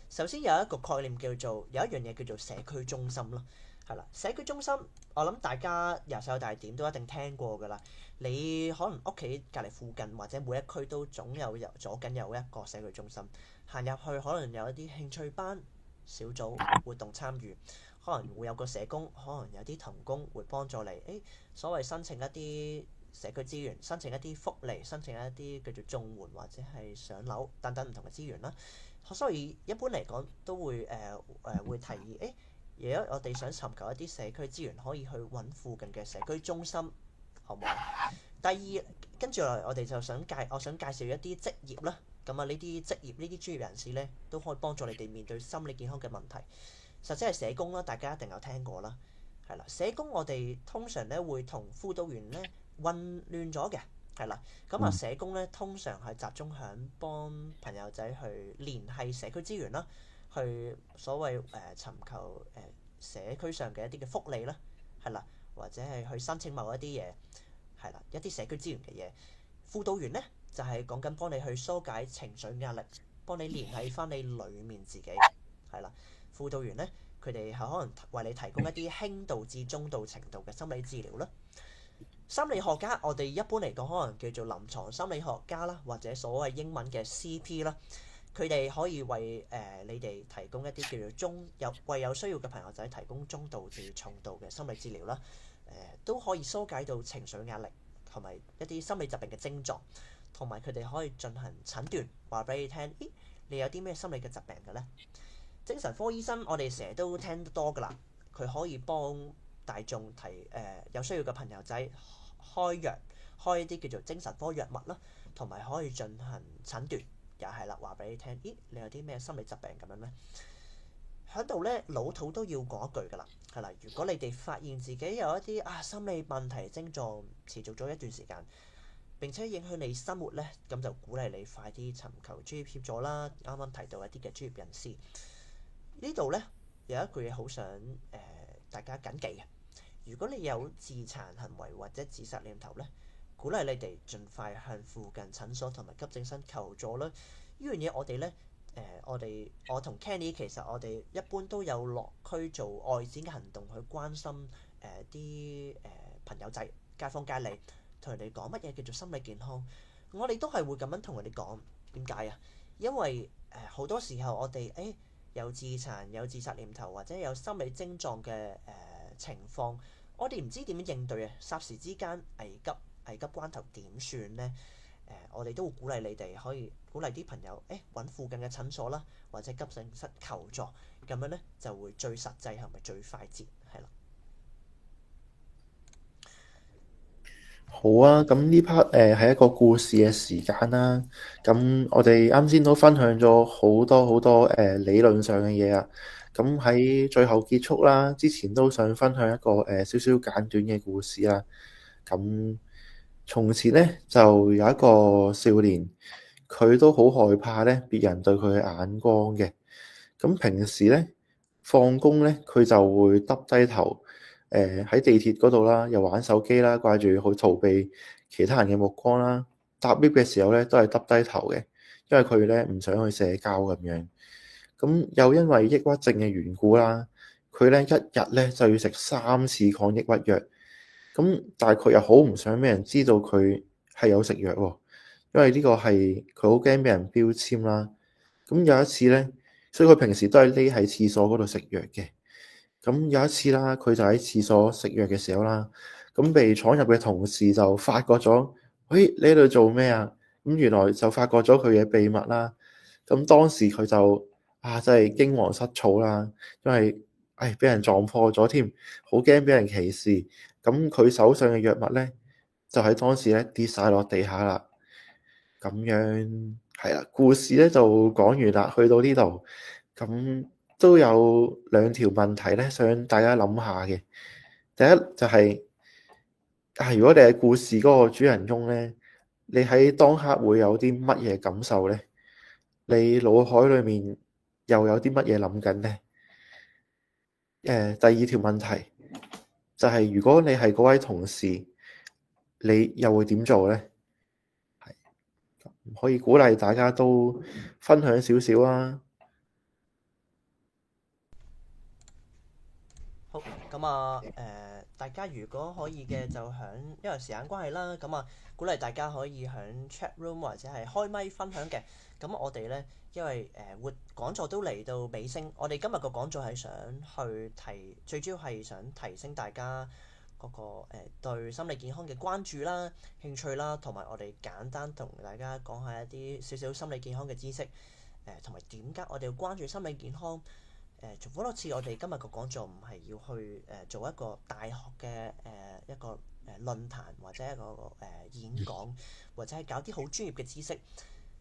首先有一個概念有一樣嘢叫做社區中心咯。係啦，社區中心我諗大家由細到大點都一定聽過㗎啦。你可能屋企隔離附近或者每一區都總有左近有一個社區中心，行入去可能有一啲興趣班、小組活動參與，可能會有個社工，可能有啲同工會幫助你。所謂申請一啲社區資源，申請一啲福利，申請一啲叫做綜援或者係上樓等等唔同嘅資源啦。所以一般嚟講都會會提議，如果我哋想尋求一啲社區資源，可以去揾附近嘅社區中心，好唔好？第二，跟住落嚟我哋就我想介紹一啲職業啦。咁啊，呢啲職業呢啲專業人士咧，都可以幫助你哋面對心理健康嘅問題。實際係社工啦，大家一定有聽過啦。係啦，社工我哋通常咧會同輔導員咧混亂咗嘅，係啦。咁啊，社工咧通常係集中響幫朋友仔去聯繫社區資源啦，去所謂尋求社區上嘅一啲嘅福利啦，係啦，或者係去申請某一啲嘢，係啦，一啲社區資源嘅嘢。輔導員咧就係講緊幫你去疏解情緒壓力，幫你聯繫翻你裡面自己，係啦。輔導員咧，佢哋係可能為你提供一啲輕度至中度程度嘅心理治療啦。心理學家，我哋一般嚟講可能叫做臨床心理學家啦，或者所謂英文嘅 CP 啦。佢哋可以為你哋提供一啲叫做為有需要嘅朋友仔提供中度至重度嘅心理治療啦。都可以疏解到情緒壓力同埋一啲心理疾病嘅症狀，同埋佢哋可以進行診斷，話俾你聽，你有啲咩心理嘅疾病嘅咧？精神科醫生我哋成日都聽得多㗎啦，佢可以幫大眾有需要嘅朋友仔開一啲叫做精神科藥物啦，同埋可以進行診斷，又係啦，話俾你聽，你有啲咩心理疾病咁樣咧？喺度咧，老土都要講一句㗎啦，係啦。如果你哋發現自己有一啲心理問題症狀持續咗一段時間，並且影響你生活咧，咁就鼓勵你快啲尋求專業協助啦。啱啱提到一啲嘅專業人士，呢度咧有一句嘢好想大家緊記嘅。如果你有自殘行為或者自殺念頭咧，鼓勵你哋盡快向附近診所同埋急症室求助啦。呢樣嘢我哋咧。我同 Kenny 其實我哋一般都有落區做外展嘅行動，去關心啲朋友仔、街坊街里，同人哋講乜嘢叫做心理健康。我哋都係會咁樣同人哋講，點解啊？因為好多時候我哋有自殘、有自殺念頭或者有心理症狀嘅情況，我哋唔知點樣應對啊！霎時之間危急關頭點算呢？我哋都會鼓勵你哋可以鼓勵啲朋友揾附近嘅診所啦，或者急症室求助，咁樣咧就會最實際同埋最快捷，係啦。好啊，咁呢 part 係一個故事嘅時間啦。咁我哋啱先都分享咗好多好多理論上嘅嘢啊。咁喺最後結束啦，之前都想分享一個少少簡短嘅故事啦。咁從前咧就有一個少年，佢都好害怕咧別人對佢嘅眼光嘅。咁平時咧放工咧，佢就會耷低頭，喺地鐵嗰度啦，又玩手機啦，掛住去逃避其他人嘅目光啦。搭 lift 嘅時候咧，都係耷低頭嘅，因為佢咧唔想去社交咁樣。咁又因為抑鬱症嘅緣故啦，佢咧一日咧就要食3次抗抑鬱藥。咁但係佢又好唔想俾人知道佢係有食藥喎，因為呢個係佢好驚俾人標籤啦。咁有一次咧，所以佢平時都係匿喺廁所嗰度食藥嘅。咁有一次啦，佢就喺廁所食藥嘅時候啦，咁被闖入嘅同事就發覺咗，喂，你喺度做咩啊？咁原來就發覺咗佢嘅秘密啦。咁當時佢就真係驚惶失措啦，因為俾人撞破咗添，好驚俾人歧視。咁佢手上嘅藥物咧，就喺當時咧跌晒落地下啦。咁樣係啦，故事咧就講完啦，去到呢度，咁都有2條問題咧，想大家諗下嘅。第一就係如果你係故事嗰個主人公咧，你喺當刻會有啲乜嘢感受咧？你腦海裡面又有啲乜嘢諗緊咧？第二條問題就係如果你係嗰位同事，你又會點做咧？可以鼓勵大家都分享少少啊！好，咁啊大家如果可以嘅就因為時間關係啦，咁啊鼓勵大家可以喺 chat room 或者係開咪分享嘅。咁我哋咧，因為講座都嚟到尾聲，我哋今日個講座係想最主要係想提升大家嗰個對心理健康嘅關注啦、興趣啦，同埋我哋簡單同大家講下一啲少少心理健康嘅知識，同埋點解我哋要關注心理健康。重複多次，我哋今日個講座唔係要去做一個大學嘅一個論壇或者一個演講，或者係搞啲好專業嘅知識。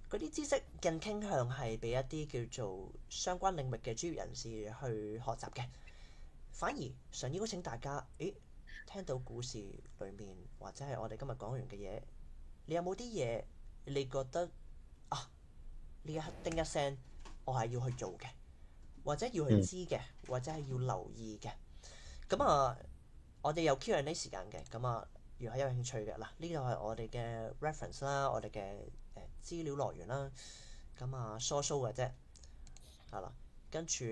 嗰啲知識更傾向係俾一啲叫做相關領域嘅專業人士去學習嘅，反而想邀請大家，聽到故事裡面或者係我哋今日講完嘅嘢，你有冇啲嘢你覺得啊呢一刻叮一聲，我係要去做嘅？或者要去知嘅，或者係要留意嘅。咁啊，我哋有 Q&A 時間嘅。咁啊，如果係有興趣嘅，嗱，呢度係我哋嘅 reference 啦，我哋嘅資料來源啦。咁啊，show 嘅啫，係啦。跟住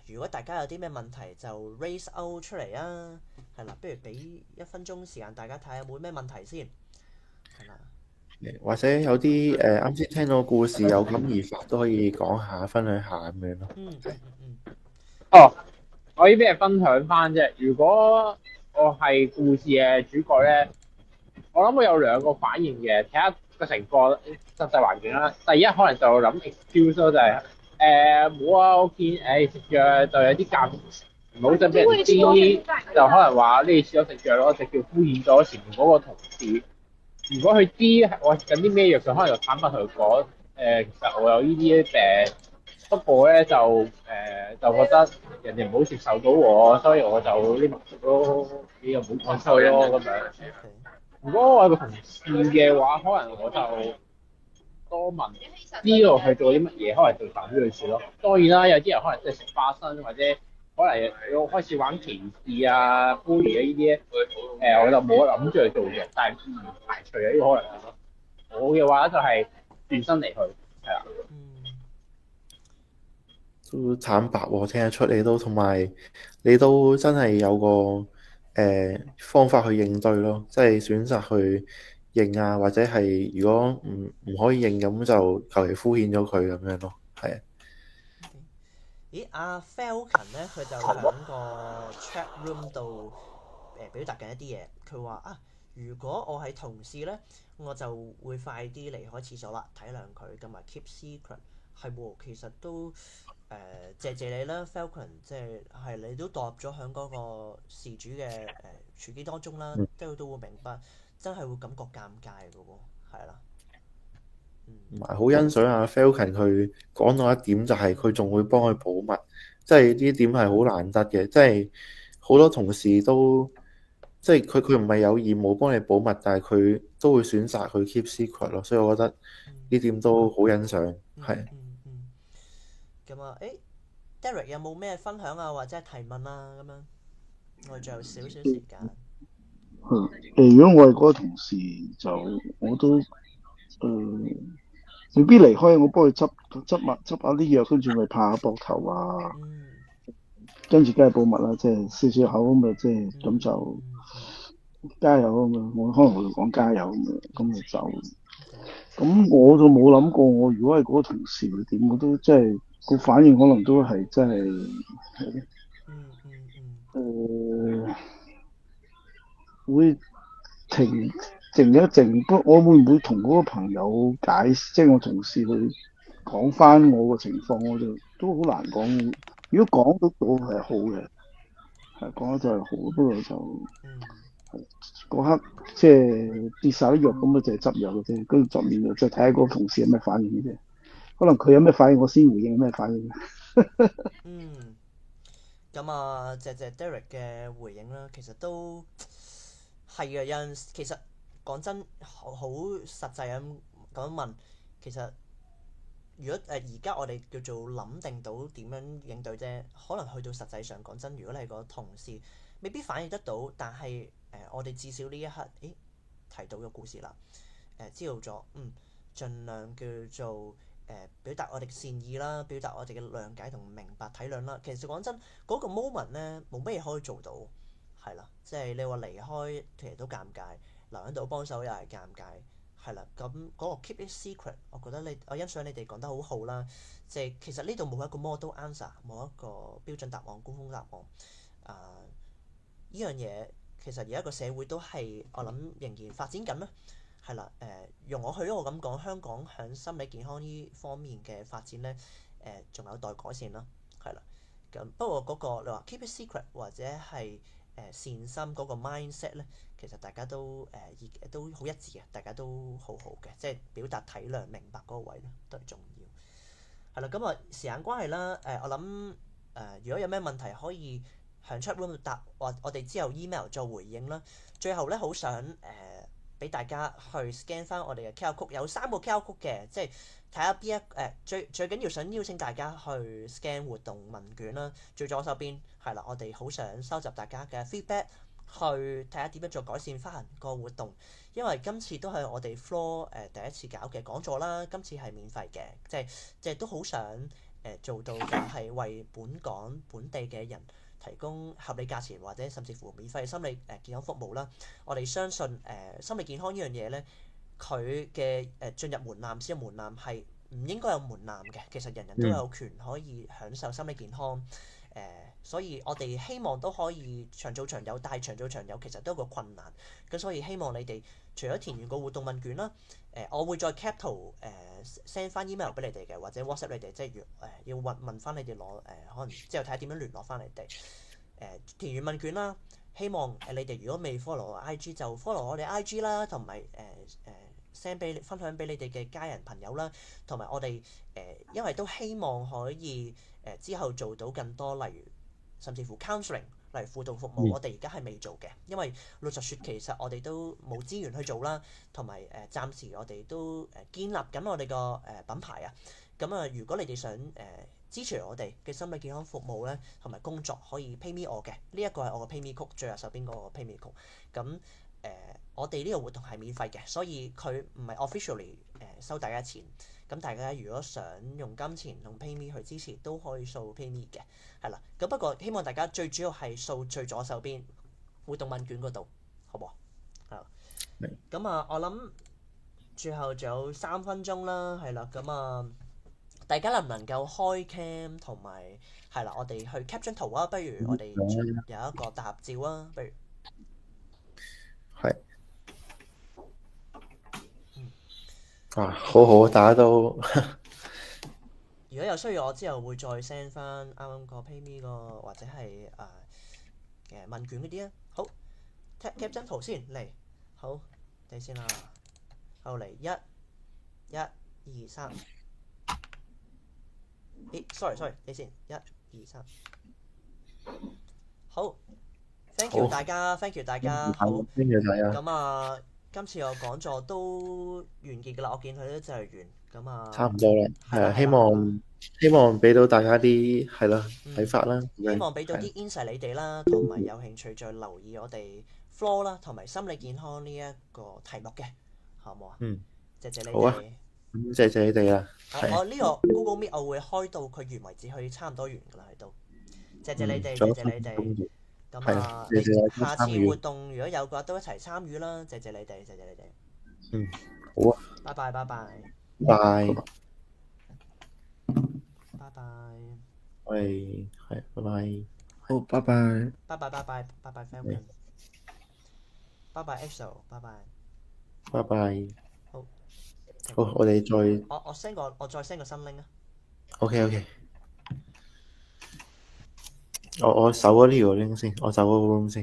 如果大家有啲咩問題就 raise out 出嚟啊。係啦，不如俾1分鐘時間大家睇下有冇咩問題先。係啦。或者有啲啱先聽到故事有感而發都可以講下、分享下咁樣咯。哦，我呢邊係分享翻啫。如果我係故事嘅主角咧，我諗會有2個反應嘅，睇下個情況、實際環境啦。第一可能就諗 excuse 咯，就係冇啊，我見食藥就有啲尷，唔好想俾人知，就可能話呢次我食藥咯，就叫敷衍咗前面嗰個同事。如果佢知我食緊啲咩藥，佢可能就坦白同佢講，其實我有呢啲病，不過咧就覺得人哋唔好接受到我，所以我就匿埋食咯，你又唔好講出去咯咁樣。如果我係個同事嘅話，可能我就多問，知道佢做啲乜嘢，可能就淡啲佢事咯。當然啦，有啲人可能即係食花生，或者可能要開始玩歧視啊、bully 啊呢啲咧，我就冇諗住去做嘅，但係唔排除有呢個可能性咯。我嘅話就係轉身離去，係啦。都坦白喎，聽得出你都，同埋你都真係有個方法去應對咯，即係選擇去認啊，或者係如果唔可以認咁就求其敷衍咗佢咁樣咯，係啊。咦，阿 Falcon 咧，佢就喺個 chat room 度表達緊一啲嘢。佢話如果我係同事咧，我就會快啲離開廁所啦，體諒佢，同埋 keep secret。係喎，其實都謝謝你啦 ，Falcon，即係你都墮入咗喺嗰個事主嘅處境當中啦，都會明白，真係會感覺尷尬嘅喎，係啦。同埋好欣賞阿 Falcon 佢講到一點，就係佢仲會幫佢保密，即係呢點係好難得嘅。即係好多同事都即係佢唔係有義務幫你保密，但係佢都會選擇去 keep secret 咯。所以我覺得呢點都好欣賞，係。咁啊，Derek 有冇咩分享啊，或者提問啊咁樣？我哋仲有少少時間。如果我係嗰個同事，就我都未必離開，我幫佢執下啲藥，跟住咪拍下膊頭啊，跟住梗係保密啦，即係笑笑口咁啊，即係咁就加油咁啊，我可能會講加油咁就走。咁我就冇諗過，我如果係嗰個同事會點，我都即係個反應可能都係真係會靜一靜。不過我會唔會同嗰個朋友解釋，即係我同事去講翻我個情況，我就都好難講。如果講得到係好嘅，係講得就係好，不過就嗰刻即係跌晒啲藥咁啊，就係執藥嘅啫，跟住執完藥就睇下嗰個同事有咩反應嘅啫。可能佢有咩反應，我先回應有咩反應。咁啊，謝謝 Derek 嘅回應啦。其實都係嘅，有陣其實講真，好實際咁問，其實如果而家我哋叫做諗定到點樣應對啫，可能去到實際上講真，如果你係個同事，未必反應得到，但係我哋至少呢一刻，提到個故事啦，知道咗，盡量叫做表達我哋嘅善意啦，表達我哋嘅諒解同明白體諒啦。其實講真，嗰個 moment 咧冇乜嘢可以做到，係啦，即係你話離開其實都尷尬，留喺度幫手又係尷尬，係啦。咁嗰個 keep it secret，我覺得我欣賞你哋講得好好啦。即係其實呢度冇一個 model answer，冇一個標準答案、官方答案。呢樣嘢其實而家個社會都係我諗仍然發展緊啦。係啦，容我去我咁講，香港喺心理健康呢方面嘅發展咧，仲有待改善啦，係啦。咁不過嗰個你話 keep it secret 或者係善心嗰個 mindset 咧，其實大家都都好一致嘅，大家都好好嘅，即係表達體諒、明白嗰個位咧都係重要。係啦，咁時間關係啦，我諗如果有咩問題可以喺 chat room 度答，我哋之後 email 再回應啦。最後咧，好想俾大家去 scan 翻我哋嘅 QR code，有3個 QR code 嘅，即係睇下邊最緊要想邀請大家去 scan 活動問卷啦。最左手邊係啦，我哋好想收集大家嘅 feedback，去睇下點樣再改善翻個活動。因為今次都係我哋 Floor 第一次搞嘅講座啦，今次係免費嘅，即係都好想做到就係為本港本地嘅人提供合理價錢或者甚至乎免費嘅心理健康服務啦。我哋相信心理健康呢樣嘢咧，佢嘅進入門檻先有門檻，係唔應該有門檻嘅。其實人人都有權可以享受心理健康。所以我哋希望都可以長做長有，但係長做長有其實都有個困難。咁所以希望你哋除咗填完個活動問卷啦，我會再 cap 圖send 翻 email 俾你哋嘅，或者 WhatsApp 你哋，即係要問翻你哋攞可能之後睇下點樣聯絡翻你哋。填完問卷啦，希望你哋如果未 follow 我 IG 就 follow 我哋 IG 啦，同埋send 俾分享俾你哋嘅家人朋友啦，同埋我哋因為都希望可以之後做到更多，例如甚至乎 counseling，例如輔導服務，我哋而家係未做嘅，因為老實説其實我哋都冇資源去做啦，同埋暫時我哋都建立緊我哋個品牌啊。咁如果你哋想支持我哋嘅心理健康服務咧，同埋工作可以 pay me 我嘅，呢一個係我個 pay me code，最右手邊嗰個 pay me code。咁我哋呢個活動係免費嘅，所以佢唔係 officially 收大家錢。咁大家如果想用金錢用 pay me 去支持，都可以掃 pay me 嘅，係啦。咁不過希望大家最主要係掃最左手邊活動問卷嗰度，好唔好啊？係。咁我諗最後仲有3分鐘啦，係啦。咁大家能唔能夠開 cam 同埋係啦，我哋去 cap 張圖啊？不如我哋有一個大合照啊？不如係好好，大家都如果有需要，我之後會再 send 翻啱啱個 PayMe 個或者係問卷嗰啲啊。好 cap 張圖先嚟，好睇先啦。後嚟1、2、3，sorry，你先1、2、3，好 ，thank you 大家，thank you 大家，好， thank you 大家。咁今次我講座都完結㗎啦，我見佢都就係完，咁差唔多啦，係啊，希望俾到大家啲係咯睇法啦，希望俾到啲 insight 你哋啦，同埋有興趣再留意我哋 Floor 啦，同埋心理健康呢一個題目嘅，好唔好啊？謝謝你哋。好啊，咁謝謝你哋啊。我呢個 Google Meet 我會開到佢完為止，佢差唔多完㗎啦，喺度。謝謝你哋，謝謝你哋。咁你下次活動如果有嘅話，都一齊參與啦。謝謝你哋，謝謝你哋。好啊。拜拜，拜拜。拜。拜拜。係，拜拜。好，拜拜。拜拜，拜拜，拜拜 ，Falcon。拜拜 ，EXO，拜拜。拜拜。好，我哋再我再 send 個新 link 啊。OK。我搜咗呢個 link 先，我搜嗰個 room 先。